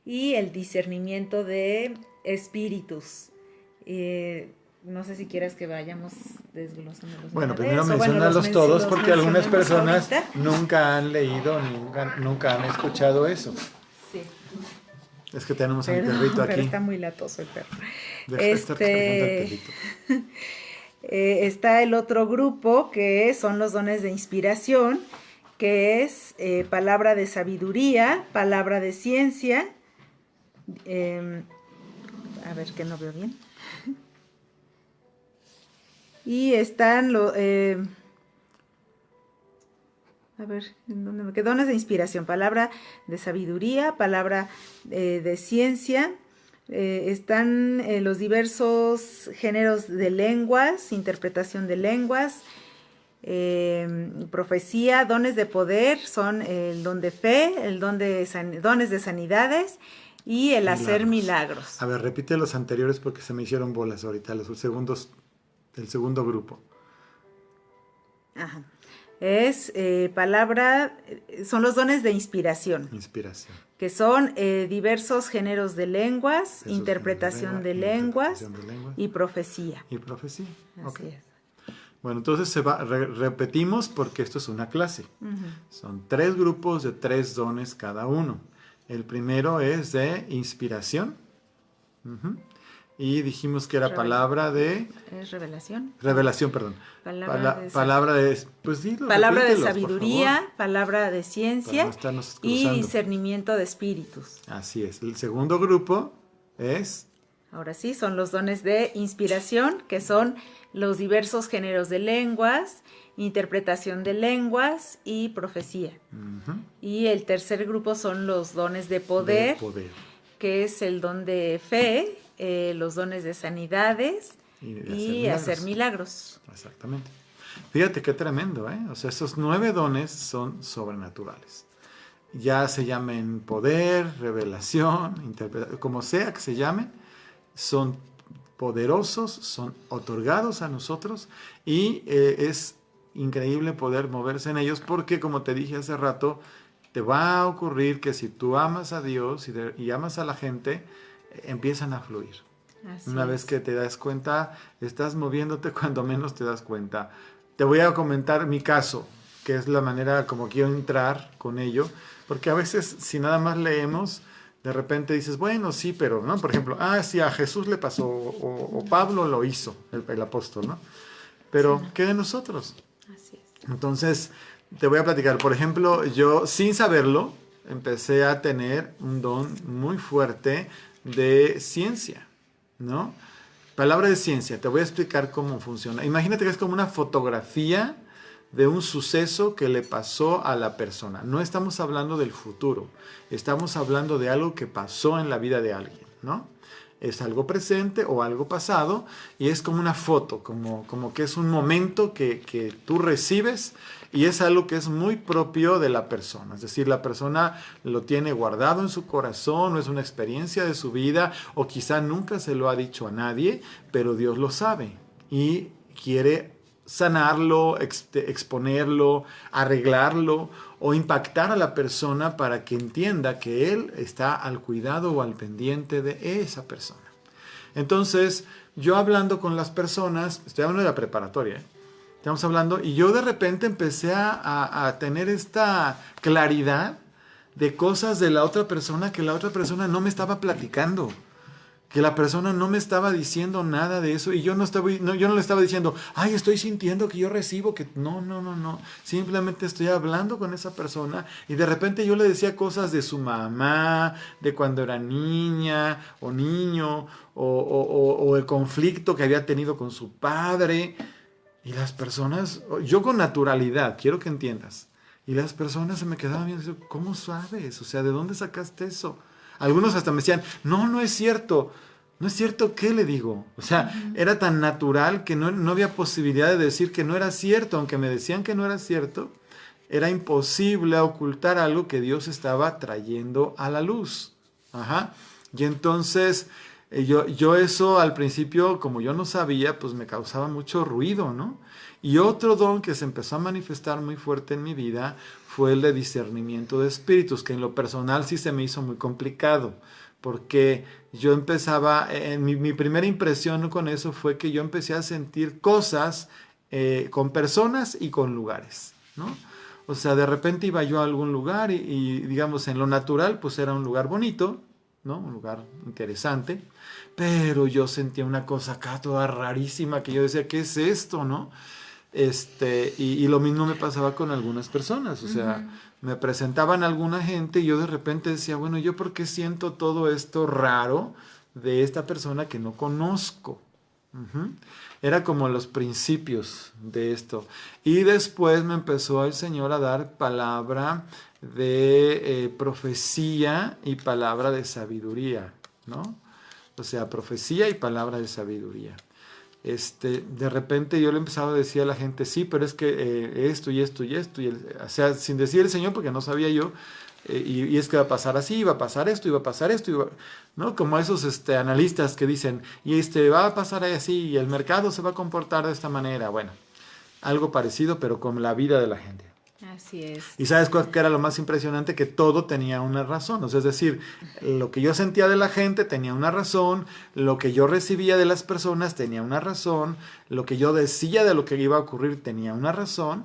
y el discernimiento de espíritus. No sé si quieras que vayamos desglosándolos. Bueno, primero menciónalos todos porque algunas personas nunca han leído, nunca han escuchado eso. Sí. Es que tenemos al perrito aquí. Pero está muy latoso el perro. Deja de estar cargando al perrito. Está el otro grupo que son los dones de inspiración, que es palabra de sabiduría, palabra de ciencia. A ver, que no veo bien. Y están a ver, ¿en dónde me quedo? Dones de inspiración, palabra de sabiduría, palabra de ciencia. Están los diversos géneros de lenguas, interpretación de lenguas, profecía, dones de poder, son el don de fe, el don de dones de sanidades y el hacer milagros. A ver, repite los anteriores porque se me hicieron bolas ahorita, el segundo grupo. Ajá. Son los dones de inspiración. Inspiración. Que son diversos géneros de lenguas, interpretación de lenguas y profecía. Y profecía. Así Okay. es. Bueno, entonces repetimos porque esto es una clase. Uh-huh. Son 3 grupos de 3 dones cada uno. El primero es de inspiración. Uh-huh. Y dijimos que era palabra de... ¿Es revelación? Revelación, perdón. Palabra de... Pues dilo, palabra de sabiduría, palabra de ciencia y cruzando. Discernimiento de espíritus. Así es. El segundo grupo es... Ahora sí, son los dones de inspiración, que son los diversos géneros de lenguas, interpretación de lenguas y profecía. Uh-huh. Y el tercer grupo son los dones de poder, que es el don de fe, los dones de sanidades y hacer milagros. Exactamente. Fíjate qué tremendo, ¿eh? O sea, esos 9 dones son sobrenaturales. Ya se llamen poder, revelación, interpretación, como sea que se llamen, son poderosos, son otorgados a nosotros y es increíble poder moverse en ellos porque, como te dije hace rato, te va a ocurrir que si tú amas a Dios y amas a la gente, empiezan a fluir. Una vez que te das cuenta, estás moviéndote cuando menos te das cuenta. Te voy a comentar mi caso, que es la manera como quiero entrar con ello, porque a veces si nada más leemos, de repente dices, bueno, sí, pero, ¿no? Por ejemplo, sí, a Jesús le pasó, o Pablo lo hizo, el apóstol, ¿no? Pero, sí. ¿Qué de nosotros? Así es. Entonces, te voy a platicar. Por ejemplo, yo, sin saberlo, empecé a tener un don muy fuerte de ciencia, ¿no? Palabra de ciencia, te voy a explicar cómo funciona. Imagínate que es como una fotografía de un suceso que le pasó a la persona. No estamos hablando del futuro, estamos hablando de algo que pasó en la vida de alguien, ¿no? Es algo presente o algo pasado y es como una foto, como que es un momento que tú recibes y es algo que es muy propio de la persona. Es decir, la persona lo tiene guardado en su corazón, o es una experiencia de su vida o quizá nunca se lo ha dicho a nadie, pero Dios lo sabe y quiere sanarlo, exponerlo, arreglarlo o impactar a la persona para que entienda que él está al cuidado o al pendiente de esa persona. Entonces, yo hablando con las personas, estoy hablando de la preparatoria, estamos hablando, y yo de repente empecé a tener esta claridad de cosas de la otra persona que la otra persona no me estaba platicando, que la persona no me estaba diciendo nada de eso y yo no le estaba diciendo, ay, estoy sintiendo que yo recibo, que no, simplemente estoy hablando con esa persona y de repente yo le decía cosas de su mamá, de cuando era niña o niño, o el conflicto que había tenido con su padre, y las personas, yo con naturalidad, quiero que entiendas, y las personas se me quedaban viendo, ¿cómo sabes? O sea, ¿de dónde sacaste eso? Algunos hasta me decían, no es cierto. No es cierto, ¿qué le digo? O sea, era tan natural que no había posibilidad de decir que no era cierto. Aunque me decían que no era cierto, era imposible ocultar algo que Dios estaba trayendo a la luz. Ajá. Y entonces, yo eso al principio, como yo no sabía, pues me causaba mucho ruido, ¿no? Y otro don que se empezó a manifestar muy fuerte en mi vida fue el de discernimiento de espíritus, que en lo personal sí se me hizo muy complicado, porque yo empezaba, mi primera impresión con eso fue que yo empecé a sentir cosas con personas y con lugares, ¿no? O sea, de repente iba yo a algún lugar y digamos, en lo natural, pues era un lugar bonito, ¿no? Un lugar interesante, pero yo sentía una cosa acá toda rarísima que yo decía, ¿qué es esto, no? Y lo mismo me pasaba con algunas personas, o sea, me presentaban a alguna gente y yo de repente decía, bueno, ¿yo por qué siento todo esto raro de esta persona que no conozco? Era como los principios de esto. Y después me empezó el Señor a dar palabra de profecía y palabra de sabiduría, ¿no? O sea, profecía y palabra de sabiduría. De repente yo le empezaba a decir a la gente, sí, pero es que esto y esto y esto, o sea, sin decir el Señor, porque no sabía yo, y es que va a pasar así, va a pasar esto, y va a pasar esto, ¿no? Como esos analistas que dicen, y va a pasar así, y el mercado se va a comportar de esta manera. Bueno, algo parecido, pero con la vida de la gente. Así es. Y ¿sabes cuál que era lo más impresionante? Que todo tenía una razón. O sea, es decir, lo que yo sentía de la gente tenía una razón, lo que yo recibía de las personas tenía una razón, lo que yo decía de lo que iba a ocurrir tenía una razón.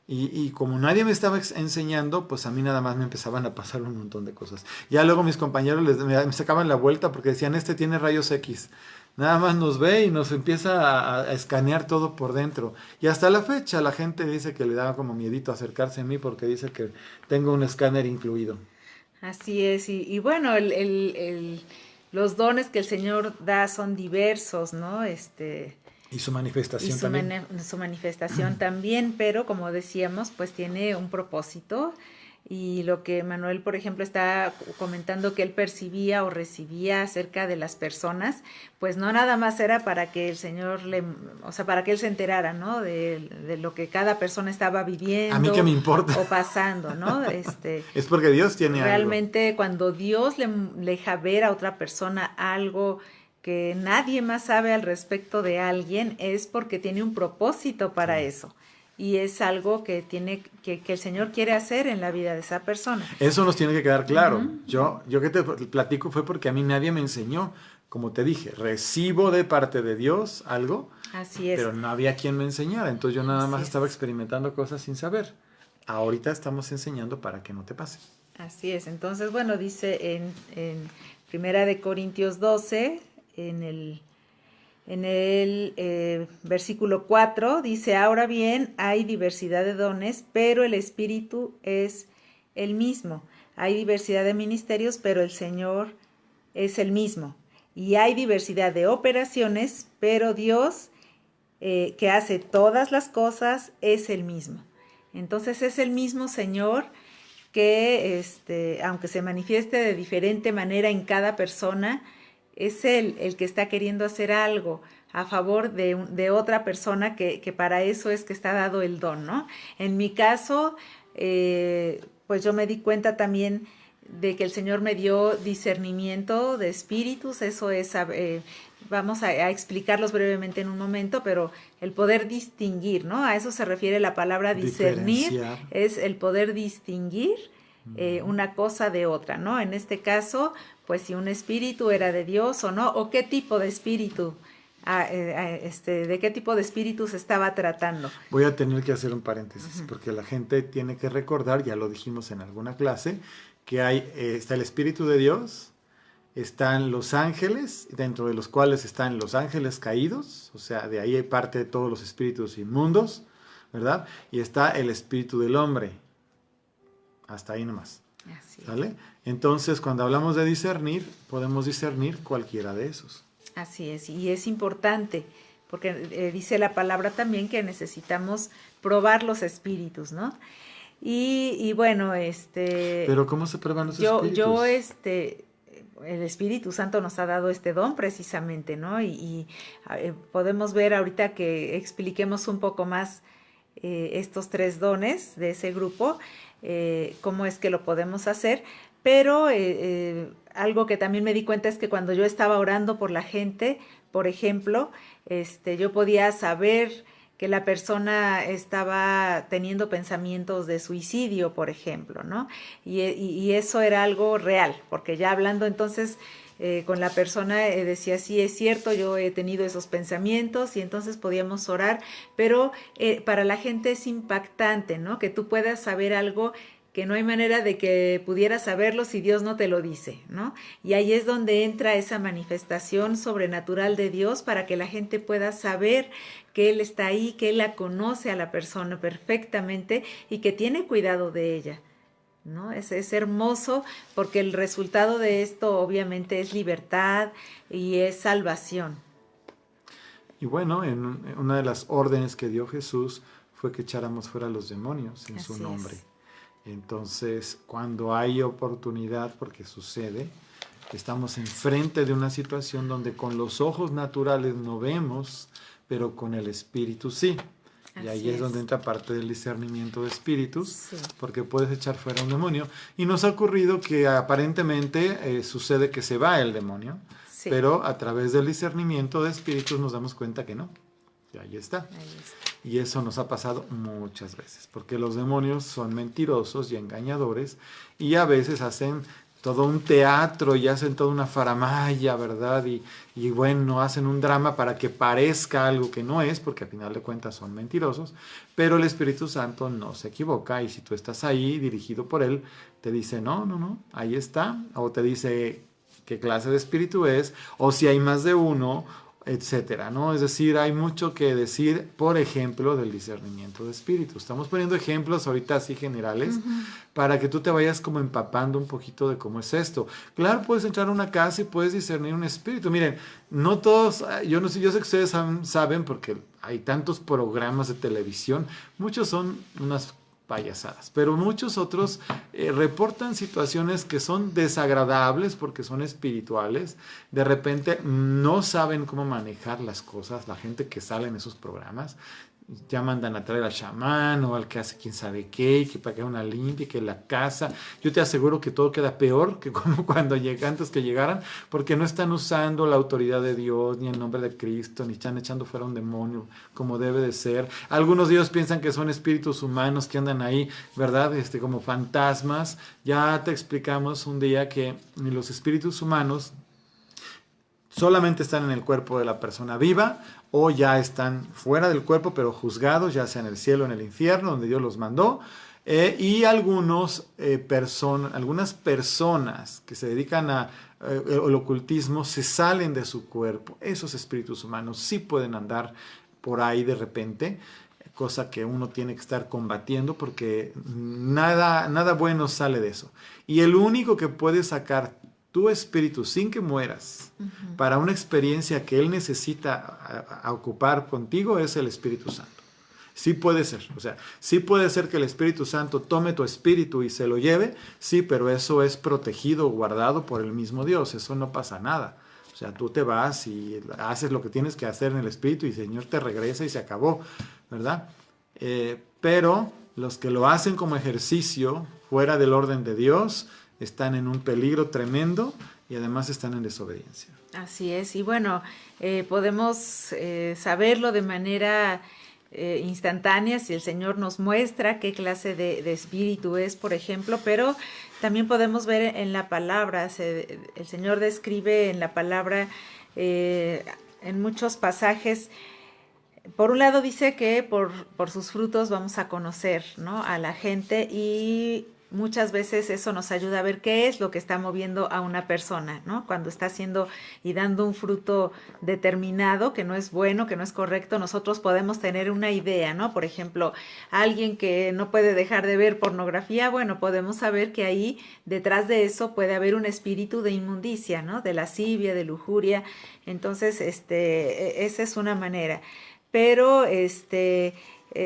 Y como nadie me estaba enseñando, pues a mí nada más me empezaban a pasar un montón de cosas. Ya luego mis compañeros me sacaban la vuelta porque decían, tiene rayos X. Nada más nos ve y nos empieza a escanear todo por dentro. Y hasta la fecha la gente dice que le da como miedito acercarse a mí porque dice que tengo un escáner incluido. Así es, y bueno, los dones que el Señor da son diversos, ¿no? Y su Y manifestación también. su manifestación también, pero como decíamos, pues tiene un propósito. Y lo que Manuel, por ejemplo, está comentando que él percibía o recibía acerca de las personas, pues no nada más era para que el Señor o sea, para que él se enterara, ¿no? De lo que cada persona estaba A mí qué viviendo me importa. o pasando, ¿no? Es porque Dios tiene Realmente algo. cuando Dios le deja ver a otra persona algo que nadie más sabe al respecto de alguien, es porque tiene un propósito para Sí. eso. Y es algo que que el Señor quiere hacer en la vida de esa persona. Eso nos tiene que quedar claro. Yo que te platico fue porque a mí nadie me enseñó. Como te dije, recibo de parte de Dios algo, Así es. pero no había quien me enseñara. Entonces yo nada Así más es. estaba experimentando cosas sin saber. Ahorita estamos enseñando para que no te pase. Así es. Entonces, bueno, dice en Primera de Corintios 12, en el versículo 4, dice, ahora bien, hay diversidad de dones, pero el Espíritu es el mismo. Hay diversidad de ministerios, pero el Señor es el mismo. Y hay diversidad de operaciones, pero Dios, que hace todas las cosas, es el mismo. Entonces es el mismo Señor que, aunque se manifieste de diferente manera en cada persona, es Él el que está queriendo hacer algo a favor de otra persona que para eso es que está dado el don, ¿no? En mi caso, pues yo me di cuenta también de que el Señor me dio discernimiento de espíritus, eso es, vamos a explicarlos brevemente en un momento, pero el poder distinguir, ¿no? A eso se refiere la palabra discernir, es el poder distinguir una cosa de otra, ¿no? En este caso, pues si un espíritu era de Dios o no, o qué tipo de espíritu, de qué tipo de espíritu se estaba tratando. Voy a tener que hacer un paréntesis, porque la gente tiene que recordar, ya lo dijimos en alguna clase, que está el Espíritu de Dios, están los ángeles, dentro de los cuales están los ángeles caídos, o sea, de ahí hay parte de todos los espíritus inmundos, ¿verdad? Y está el espíritu del hombre, hasta ahí nomás. ¿Sale? Entonces, cuando hablamos de discernir, podemos discernir cualquiera de esos. Así es, y es importante, porque dice la palabra también que necesitamos probar los espíritus, ¿no? Y bueno, Pero ¿cómo se prueban los espíritus? El Espíritu Santo nos ha dado este don precisamente, ¿no? Y podemos ver ahorita que expliquemos un poco más estos 3 dones de ese grupo, cómo es que lo podemos hacer, pero algo que también me di cuenta es que cuando yo estaba orando por la gente, por ejemplo, yo podía saber que la persona estaba teniendo pensamientos de suicidio, por ejemplo, ¿no? Y eso era algo real, porque ya hablando entonces con la persona decía, sí, es cierto, yo he tenido esos pensamientos, y entonces podíamos orar, pero para la gente es impactante, ¿no? Que tú puedas saber algo que no hay manera de que pudieras saberlo si Dios no te lo dice, ¿no? Y ahí es donde entra esa manifestación sobrenatural de Dios para que la gente pueda saber que Él está ahí, que Él la conoce a la persona perfectamente y que tiene cuidado de ella, ¿no? Es hermoso porque el resultado de esto obviamente es libertad y es salvación. Y bueno, en una de las órdenes que dio Jesús fue que echáramos fuera a los demonios en su nombre. Entonces, cuando hay oportunidad, porque sucede, estamos enfrente de una situación donde con los ojos naturales no vemos, pero con el espíritu sí. Y ahí es donde entra parte del discernimiento de espíritus, porque puedes echar fuera un demonio. Y nos ha ocurrido que aparentemente sucede que se va el demonio, pero a través del discernimiento de espíritus nos damos cuenta que no. Y ahí está. Y eso nos ha pasado muchas veces, porque los demonios son mentirosos y engañadores, y a veces hacen todo un teatro y hacen toda una faramalla, ¿verdad? Y bueno, hacen un drama para que parezca algo que no es, porque al final de cuentas son mentirosos, pero el Espíritu Santo no se equivoca, y si tú estás ahí dirigido por él, te dice, no, no, no, ahí está, o te dice qué clase de espíritu es, o si hay más de uno, etcétera, ¿no? Es decir, hay mucho que decir, por ejemplo, del discernimiento de espíritu. Estamos poniendo ejemplos ahorita así generales, para que tú te vayas como empapando un poquito de cómo es esto. Claro, puedes entrar a una casa y puedes discernir un espíritu. Miren, no todos, yo no sé, yo sé que ustedes saben, porque hay tantos programas de televisión, muchos son unas payasadas, pero muchos otros reportan situaciones que son desagradables porque son espirituales. De repente no saben cómo manejar las cosas, la gente que sale en esos programas. Ya mandan a traer al chamán o al que hace quién sabe qué, y que para que haga una limpia, y que la casa. Yo te aseguro que todo queda peor que como cuando antes que llegaran, porque no están usando la autoridad de Dios, ni el nombre de Cristo, ni están echando fuera un demonio como debe de ser. Algunos de ellos piensan que son espíritus humanos que andan ahí, ¿verdad? Como fantasmas. Ya te explicamos un día que los espíritus humanos solamente están en el cuerpo de la persona viva, o ya están fuera del cuerpo, pero juzgados, ya sea en el cielo o en el infierno, donde Dios los mandó. Y algunas personas que se dedican al ocultismo se salen de su cuerpo. Esos espíritus humanos sí pueden andar por ahí de repente, cosa que uno tiene que estar combatiendo, porque nada bueno sale de eso. Y el único que puede sacar tu espíritu sin que mueras para una experiencia que él necesita a ocupar contigo es el Espíritu Santo. Sí puede ser, o sea, sí puede ser que el Espíritu Santo tome tu espíritu y se lo lleve, sí, pero eso es protegido, guardado por el mismo Dios, eso no pasa nada. O sea, tú te vas y haces lo que tienes que hacer en el espíritu y el Señor te regresa y se acabó, ¿verdad? Pero los que lo hacen como ejercicio fuera del orden de Dios están en un peligro tremendo y además están en desobediencia. Así es, y bueno, podemos saberlo de manera instantánea si el Señor nos muestra qué clase de espíritu es, por ejemplo, pero también podemos ver en la palabra, el Señor describe en la palabra en muchos pasajes. Por un lado dice que por sus frutos vamos a conocer, ¿no?, a la gente, y muchas veces eso nos ayuda a ver qué es lo que está moviendo a una persona, ¿no? Cuando está haciendo y dando un fruto determinado que no es bueno, que no es correcto, nosotros podemos tener una idea, ¿no? Por ejemplo, alguien que no puede dejar de ver pornografía, bueno, podemos saber que ahí detrás de eso puede haber un espíritu de inmundicia, ¿no? De lascivia, de lujuria. Entonces, esa es una manera. Pero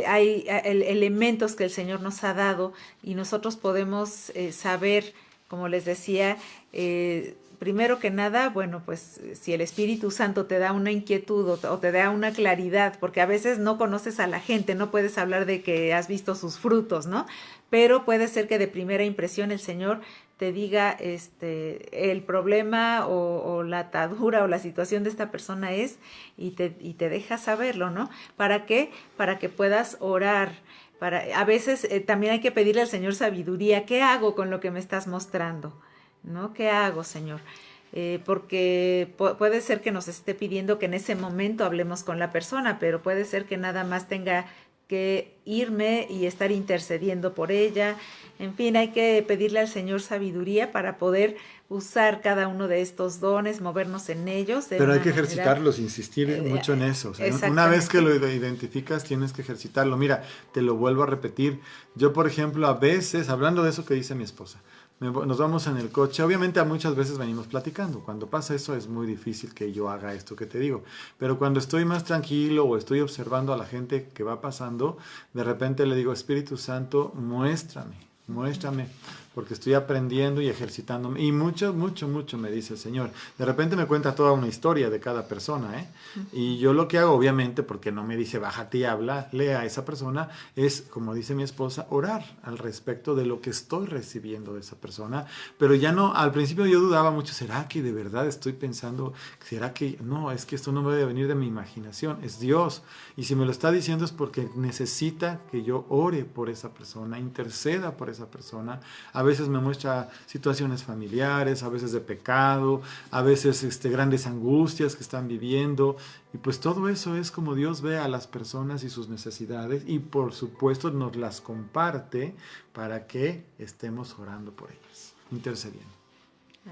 hay elementos que el Señor nos ha dado y nosotros podemos saber, como les decía, primero que nada, bueno, pues si el Espíritu Santo te da una inquietud o te da una claridad, porque a veces no conoces a la gente, no puedes hablar de que has visto sus frutos, ¿no? Pero puede ser que de primera impresión el Señor te diga el problema o la atadura o la situación de esta persona es y te deja saberlo, ¿no? ¿Para qué? Para que puedas orar. A veces también hay que pedirle al Señor sabiduría. ¿Qué hago con lo que me estás mostrando? ¿No? ¿Qué hago, Señor? Porque puede ser que nos esté pidiendo que en ese momento hablemos con la persona, pero puede ser que nada más tenga que irme y estar intercediendo por ella. En fin, hay que pedirle al Señor sabiduría para poder usar cada uno de estos dones, movernos en ellos. Pero hay que ejercitarlos, insistir mucho en eso. O sea, una vez que lo identificas, tienes que ejercitarlo. Mira, te lo vuelvo a repetir. Yo, por ejemplo, a veces, hablando de eso que dice mi esposa, nos vamos en el coche, obviamente muchas veces venimos platicando, cuando pasa eso es muy difícil que yo haga esto que te digo, pero cuando estoy más tranquilo o estoy observando a la gente que va pasando, de repente le digo, Espíritu Santo, muéstrame, porque estoy aprendiendo y ejercitándome, y mucho me dice el Señor. De repente me cuenta toda una historia de cada persona, y yo lo que hago, obviamente, porque no me dice bájate y habla, lea a esa persona, es, como dice mi esposa, orar al respecto de lo que estoy recibiendo de esa persona, pero ya no, al principio yo dudaba mucho, ¿será que de verdad estoy pensando, será que, no, es que esto no debe venir de mi imaginación, es Dios, y si me lo está diciendo es porque necesita que yo ore por esa persona, interceda por esa persona. A veces me muestra situaciones familiares, a veces de pecado, a veces grandes angustias que están viviendo, y pues todo eso es como Dios ve a las personas y sus necesidades, y por supuesto nos las comparte para que estemos orando por ellas, intercediendo.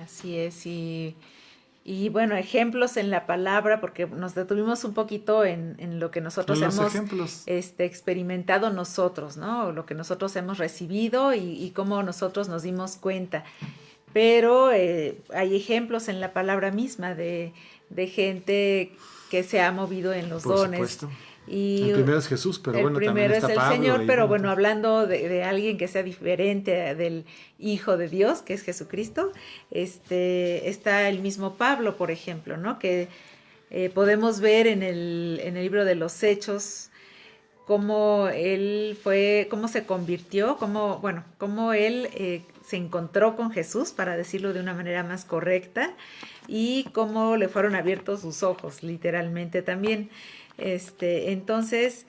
Así es, y bueno, ejemplos en la palabra, porque nos detuvimos un poquito en lo que nosotros hemos experimentado nosotros, ¿no? Lo que nosotros hemos recibido y cómo nosotros nos dimos cuenta. Pero hay ejemplos en la palabra misma de gente que se ha movido en los dones. Por supuesto. Y el primero es Jesús, pero bueno, también está Pablo. El primero es el Señor, pero bueno, pues, hablando de alguien que sea diferente del Hijo de Dios, que es Jesucristo, está el mismo Pablo, por ejemplo, ¿no? Que podemos ver en el libro de los Hechos cómo él cómo se convirtió, cómo él se encontró con Jesús, para decirlo de una manera más correcta, y cómo le fueron abiertos sus ojos, literalmente también. Entonces,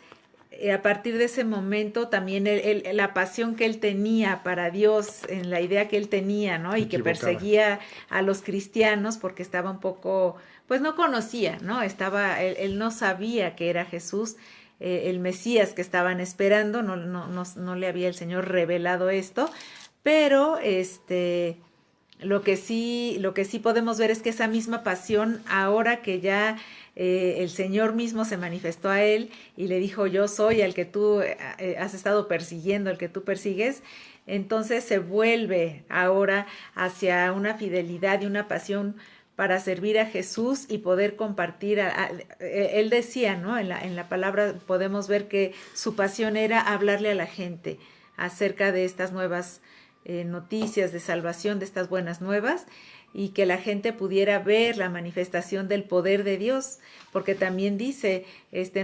a partir de ese momento también la pasión que él tenía para Dios, en la idea que él tenía, ¿no? Y que perseguía a los cristianos porque estaba un poco, pues no conocía, ¿no? Él no sabía que era Jesús, el Mesías que estaban esperando, no le había el Señor revelado esto, pero lo que sí podemos ver es que esa misma pasión, ahora que ya el Señor mismo se manifestó a él y le dijo, yo soy el que tú has estado persiguiendo, el que tú persigues, entonces se vuelve ahora hacia una fidelidad y una pasión para servir a Jesús y poder compartir. Él decía, ¿no? En la palabra podemos ver que su pasión era hablarle a la gente acerca de estas nuevas noticias de salvación, de estas buenas nuevas, y que la gente pudiera ver la manifestación del poder de Dios, porque también dice,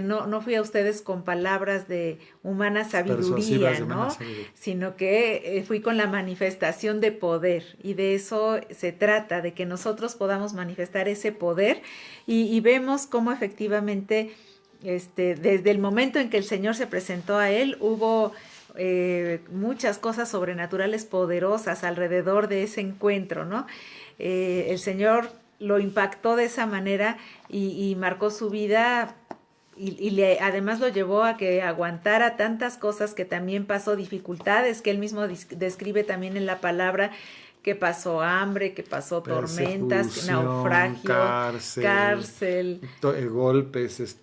no fui a ustedes con palabras de humana sabiduría, ¿no? Sino que fui con la manifestación de poder, y de eso se trata, de que nosotros podamos manifestar ese poder, y vemos cómo efectivamente, desde el momento en que el Señor se presentó a él, hubo muchas cosas sobrenaturales poderosas alrededor de ese encuentro, ¿no? El Señor lo impactó de esa manera y marcó su vida además lo llevó a que aguantara tantas cosas que también pasó, dificultades que él mismo describe también en la palabra, que pasó hambre, que pasó tormentas, naufragio, cárcel, golpes,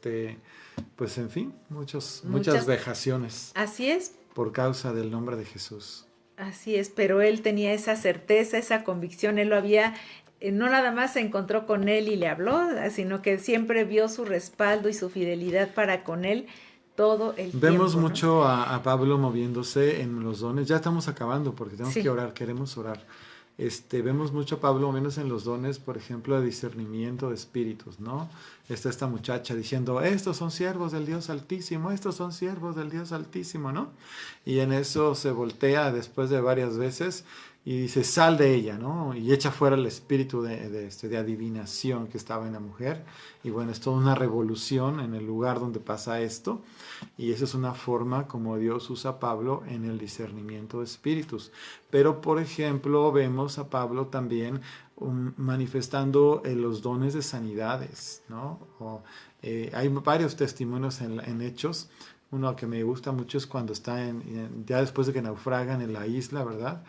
pues en fin, muchas vejaciones. Así es. Por causa del nombre de Jesús. Así es, pero él tenía esa certeza, esa convicción, él lo había, no nada más se encontró con él y le habló, sino que siempre vio su respaldo y su fidelidad para con él todo el tiempo. Vemos mucho a Pablo moviéndose en los dones. Ya estamos acabando porque tenemos que orar, queremos orar. Vemos mucho a Pablo, menos en los dones, por ejemplo, de discernimiento de espíritus, ¿no? Está esta muchacha diciendo, estos son siervos del Dios Altísimo, estos son siervos del Dios Altísimo, ¿no? Y en eso se voltea después de varias veces y dice, sal de ella, ¿no? Y echa fuera el espíritu de adivinación que estaba en la mujer. Y bueno, es toda una revolución en el lugar donde pasa esto. Y esa es una forma como Dios usa a Pablo en el discernimiento de espíritus. Pero, por ejemplo, vemos a Pablo también manifestando los dones de sanidades, ¿no? Hay varios testimonios en Hechos. Uno que me gusta mucho es cuando está ya después de que naufragan en la isla, ¿verdad?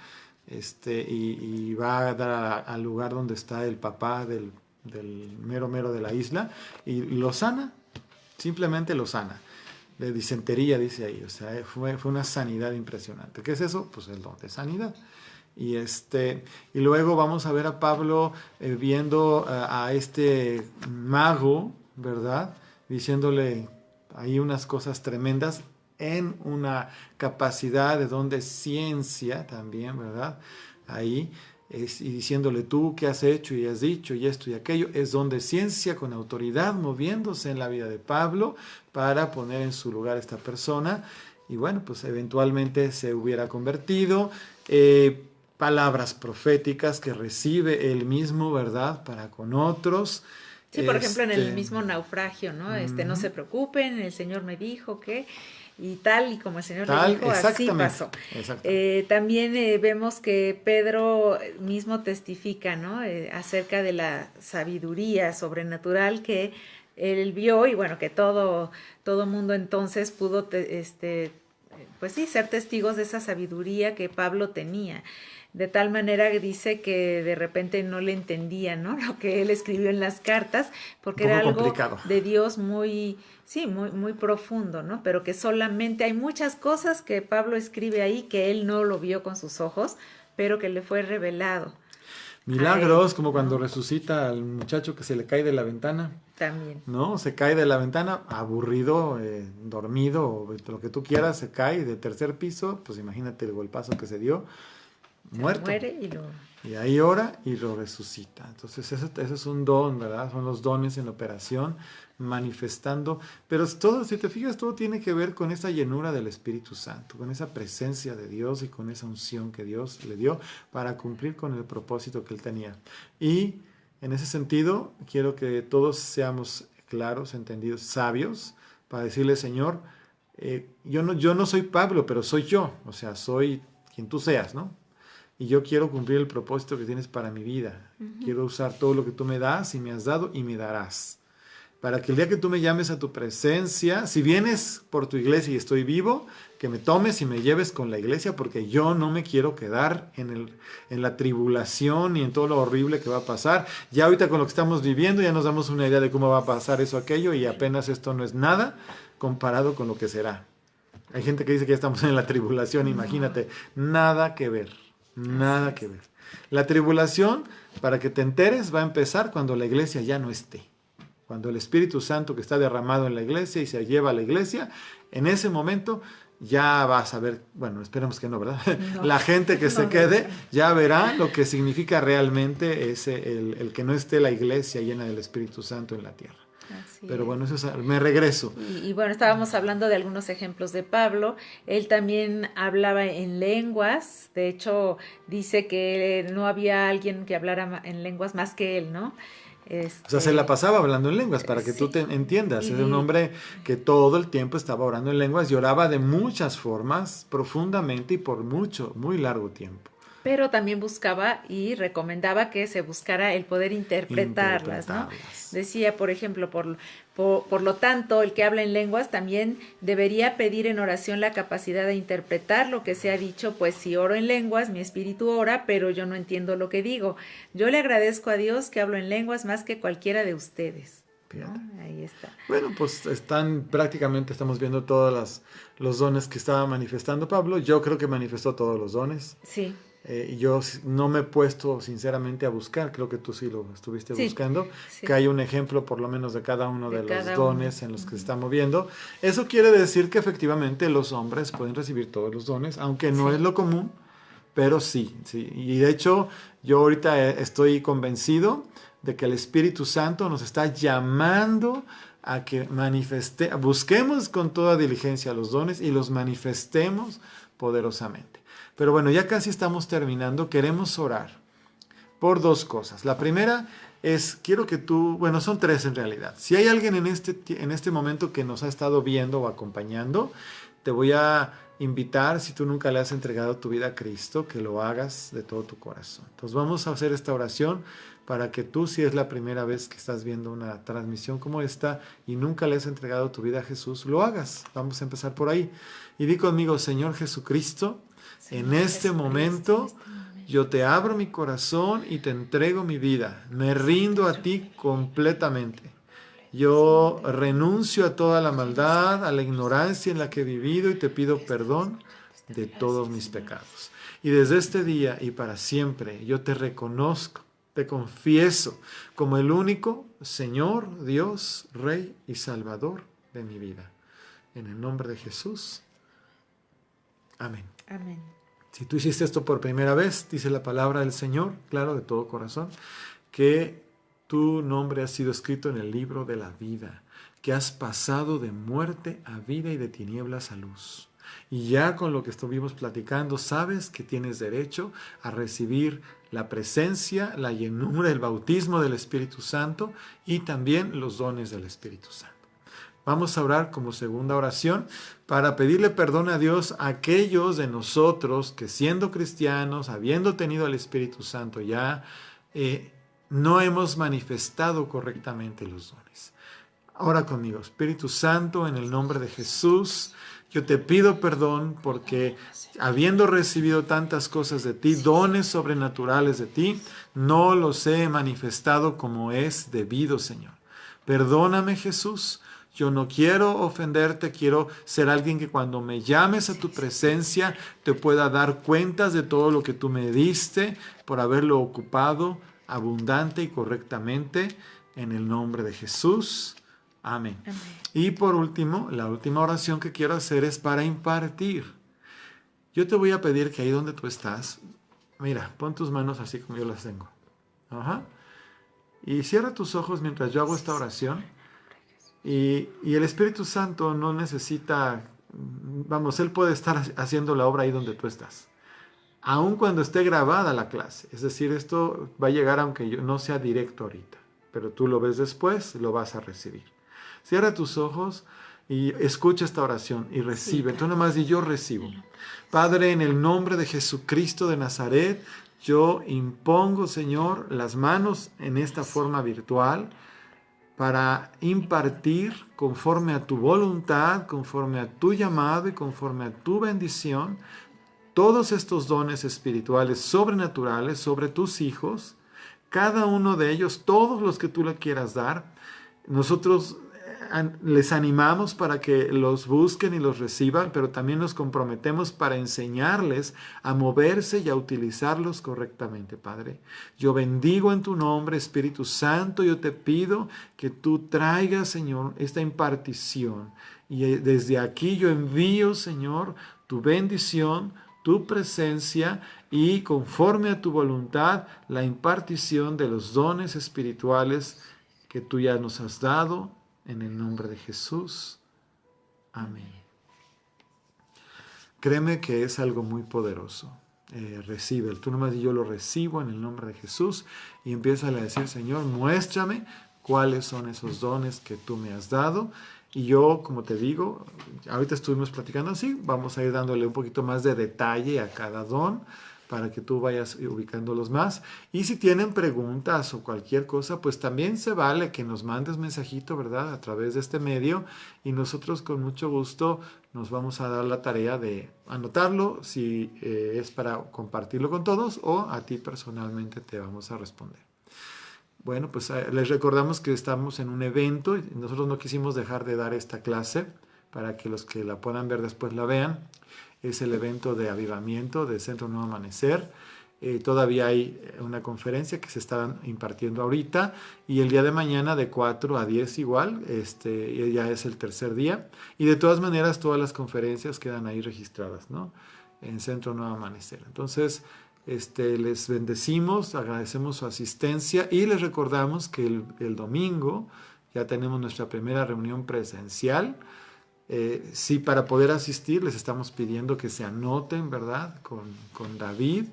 Y va a dar al lugar donde está el papá del mero de la isla y lo sana, simplemente lo sana. De disentería, dice ahí, o sea, fue una sanidad impresionante. ¿Qué es eso? Pues el don de sanidad. Y luego vamos a ver a Pablo viendo a este mago, ¿verdad? Diciéndole ahí unas cosas tremendas en una capacidad de don de ciencia también, ¿verdad? Ahí, y diciéndole tú qué has hecho y has dicho y esto y aquello, es don de ciencia con autoridad moviéndose en la vida de Pablo para poner en su lugar a esta persona y bueno, pues eventualmente se hubiera convertido, palabras proféticas que recibe él mismo, ¿verdad? Para con otros. Sí, por ejemplo, en el mismo naufragio, ¿no? No se preocupen, el Señor me dijo que... Y tal y como el Señor le dijo, así pasó. También vemos que Pedro mismo testifica, ¿no? Acerca de la sabiduría sobrenatural que él vio y bueno, que todo mundo entonces pudo, pues sí, ser testigos de esa sabiduría que Pablo tenía. De tal manera que dice que de repente no le entendía, ¿no? Lo que él escribió en las cartas, porque era algo complicado. De Dios muy profundo, ¿no? Pero que solamente hay muchas cosas que Pablo escribe ahí que él no lo vio con sus ojos, pero que le fue revelado. Milagros, como cuando resucita al muchacho que se le cae de la ventana. También. ¿No? Se cae de la ventana, aburrido, dormido, o lo que tú quieras, se cae del tercer piso, pues imagínate el golpazo que se dio. Muerto. Muere y ahí ora y lo resucita. Entonces ese es un don, ¿verdad? Son los dones en operación, manifestando. Pero todo, si te fijas, todo tiene que ver con esa llenura del Espíritu Santo, con esa presencia de Dios y con esa unción que Dios le dio para cumplir con el propósito que él tenía. Y en ese sentido, quiero que todos seamos claros, entendidos, sabios, para decirle, Señor, yo no soy Pablo, pero soy yo. O sea, soy quien tú seas, ¿no? Y yo quiero cumplir el propósito que tienes para mi vida. Quiero usar todo lo que tú me das y me has dado y me darás. Para que el día que tú me llames a tu presencia, si vienes por tu iglesia y estoy vivo, que me tomes y me lleves con la iglesia, porque yo no me quiero quedar en la tribulación y en todo lo horrible que va a pasar. Ya ahorita con lo que estamos viviendo ya nos damos una idea de cómo va a pasar eso, aquello, y apenas esto no es nada comparado con lo que será. Hay gente que dice que ya estamos en la tribulación, imagínate, nada que ver. Nada que ver. La tribulación, para que te enteres, va a empezar cuando la iglesia ya no esté. Cuando el Espíritu Santo que está derramado en la iglesia y se lleva a la iglesia, en ese momento ya vas a ver, bueno, esperemos que no, ¿verdad? No. La gente que se quede ya verá lo que significa realmente el que no esté la iglesia llena del Espíritu Santo en la tierra. Pero bueno, eso es, me regreso. Y bueno, estábamos hablando de algunos ejemplos de Pablo. Él también hablaba en lenguas. De hecho, dice que no había alguien que hablara en lenguas más que él, ¿no? O sea, se la pasaba hablando en lenguas, para que tú te entiendas. Es un hombre que todo el tiempo estaba orando en lenguas y oraba de muchas formas, profundamente y por muy largo tiempo. Pero también buscaba y recomendaba que se buscara el poder interpretarlas, ¿no? Decía, por ejemplo, por Por lo tanto, el que habla en lenguas también debería pedir en oración la capacidad de interpretar lo que se ha dicho, pues si oro en lenguas, mi espíritu ora, pero yo no entiendo lo que digo. Yo le agradezco a Dios que hablo en lenguas más que cualquiera de ustedes. Fíjate. ¿No? Ahí está. Bueno, pues prácticamente estamos viendo todos los dones que estaba manifestando Pablo. Yo creo que manifestó todos los dones. Sí. Yo no me he puesto sinceramente a buscar, creo que tú sí lo estuviste buscando, que hay un ejemplo por lo menos de cada uno de los dones en los que se está moviendo. Eso quiere decir que efectivamente los hombres pueden recibir todos los dones, aunque no es lo común, pero sí. Y de hecho yo ahorita estoy convencido de que el Espíritu Santo nos está llamando a que busquemos con toda diligencia los dones y los manifestemos poderosamente. Pero bueno, ya casi estamos terminando. Queremos orar por dos cosas. La primera es, quiero que tú, bueno, son tres en realidad. Si hay alguien en este momento que nos ha estado viendo o acompañando, te voy a invitar, si tú nunca le has entregado tu vida a Cristo, que lo hagas de todo tu corazón. Entonces vamos a hacer esta oración para que tú, si es la primera vez que estás viendo una transmisión como esta y nunca le has entregado tu vida a Jesús, lo hagas. Vamos a empezar por ahí. Y di conmigo, Señor Jesucristo, en este momento yo te abro mi corazón y te entrego mi vida. Me rindo a ti completamente. Yo renuncio a toda la maldad, a la ignorancia en la que he vivido y te pido perdón de todos mis pecados. Y desde este día y para siempre yo te reconozco, te confieso como el único Señor, Dios, Rey y Salvador de mi vida. En el nombre de Jesús. Amén. Amén. Si tú hiciste esto por primera vez, dice la palabra del Señor, claro, de todo corazón, que tu nombre ha sido escrito en el libro de la vida, que has pasado de muerte a vida y de tinieblas a luz. Y ya con lo que estuvimos platicando, sabes que tienes derecho a recibir la presencia, la llenura, el bautismo del Espíritu Santo y también los dones del Espíritu Santo. Vamos a orar como segunda oración para pedirle perdón a Dios a aquellos de nosotros que siendo cristianos, habiendo tenido al Espíritu Santo ya, no hemos manifestado correctamente los dones. Ora conmigo, Espíritu Santo, en el nombre de Jesús, yo te pido perdón porque habiendo recibido tantas cosas de ti, dones sobrenaturales de ti, no los he manifestado como es debido, Señor. Perdóname, Jesús. Yo no quiero ofenderte, quiero ser alguien que cuando me llames a tu presencia te pueda dar cuentas de todo lo que tú me diste por haberlo ocupado abundante y correctamente en el nombre de Jesús. Amén. Amén. Y por último, la última oración que quiero hacer es para impartir. Yo te voy a pedir que ahí donde tú estás, mira, pon tus manos así como yo las tengo. Ajá. Y cierra tus ojos mientras yo hago esta oración. Y el Espíritu Santo no necesita, vamos, Él puede estar haciendo la obra ahí donde tú estás. Aun cuando esté grabada la clase. Es decir, esto va a llegar aunque no sea directo ahorita. Pero tú lo ves después, lo vas a recibir. Cierra tus ojos y escucha esta oración y recibe. Tú nomás di yo recibo. Padre, en el nombre de Jesucristo de Nazaret, yo impongo, Señor, las manos en esta forma virtual para impartir conforme a tu voluntad, conforme a tu llamado y conforme a tu bendición, todos estos dones espirituales sobrenaturales sobre tus hijos, cada uno de ellos, todos los que tú le quieras dar. Nosotros les animamos para que los busquen y los reciban, pero también nos comprometemos para enseñarles a moverse y a utilizarlos correctamente, Padre. Yo bendigo en tu nombre, Espíritu Santo, yo te pido que tú traigas, Señor, esta impartición. Y desde aquí yo envío, Señor, tu bendición, tu presencia y conforme a tu voluntad, la impartición de los dones espirituales que tú ya nos has dado. En el nombre de Jesús. Amén. Créeme que es algo muy poderoso. Recibe. Tú nomás y yo lo recibo en el nombre de Jesús. Y empieza a decir, Señor, muéstrame cuáles son esos dones que tú me has dado. Y yo, como te digo, ahorita estuvimos platicando así. Vamos a ir dándole un poquito más de detalle a cada don para que tú vayas ubicándolos más. Y si tienen preguntas o cualquier cosa, pues también se vale que nos mandes mensajito, ¿verdad? A través de este medio, y nosotros con mucho gusto nos vamos a dar la tarea de anotarlo, si es para compartirlo con todos, o a ti personalmente te vamos a responder. Bueno, pues les recordamos que estamos en un evento y nosotros no quisimos dejar de dar esta clase para que los que la puedan ver después la vean. Es el evento de avivamiento del Centro Nuevo Amanecer. Todavía hay una conferencia que se está impartiendo ahorita, y el día de mañana de 4 a 10 igual, ya es el tercer día, y de todas maneras todas las conferencias quedan ahí registradas, ¿no? En Centro Nuevo Amanecer. Entonces, les bendecimos, agradecemos su asistencia y les recordamos que el domingo ya tenemos nuestra primera reunión presencial. Sí, para poder asistir les estamos pidiendo que se anoten, ¿verdad? Con David.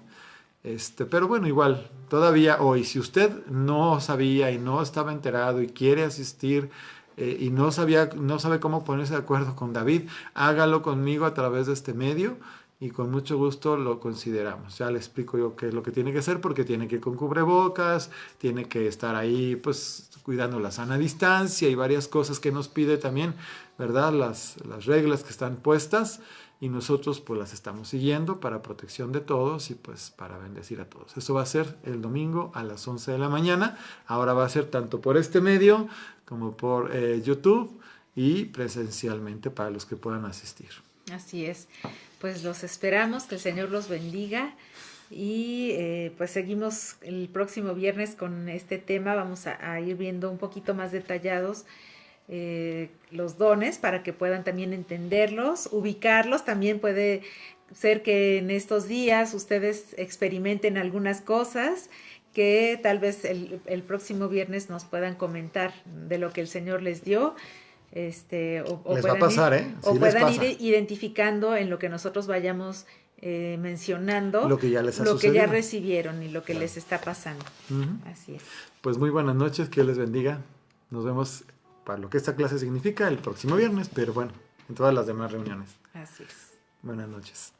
Pero bueno, igual, todavía hoy, si usted no sabía y no estaba enterado y quiere asistir y no sabe cómo ponerse de acuerdo con David, hágalo conmigo a través de este medio y con mucho gusto lo consideramos. Ya le explico yo qué es lo que tiene que hacer, porque tiene que ir con cubrebocas, tiene que estar ahí pues cuidando la sana distancia y varias cosas que nos pide también, ¿verdad? Las reglas que están puestas, y nosotros pues las estamos siguiendo para protección de todos y pues para bendecir a todos. Eso va a ser el domingo a las 11 de la mañana. Ahora va a ser tanto por este medio como por YouTube y presencialmente para los que puedan asistir. Así es. Pues los esperamos, que el Señor los bendiga, y pues seguimos el próximo viernes con este tema. Vamos a ir viendo un poquito más detallados los dones para que puedan también entenderlos, ubicarlos. También puede ser que en estos días ustedes experimenten algunas cosas que tal vez el próximo viernes nos puedan comentar de lo que el Señor les dio. O les va a pasar, ir, sí, o puedan pasa. ir identificando en lo que nosotros vayamos mencionando lo que ya les ha lo sucedido, que ya recibieron y lo que claro, les está pasando. Así es. Pues muy buenas noches, que les bendiga. Nos vemos para lo que esta clase significa el próximo viernes, pero bueno, en todas las demás reuniones. Así es. Buenas noches.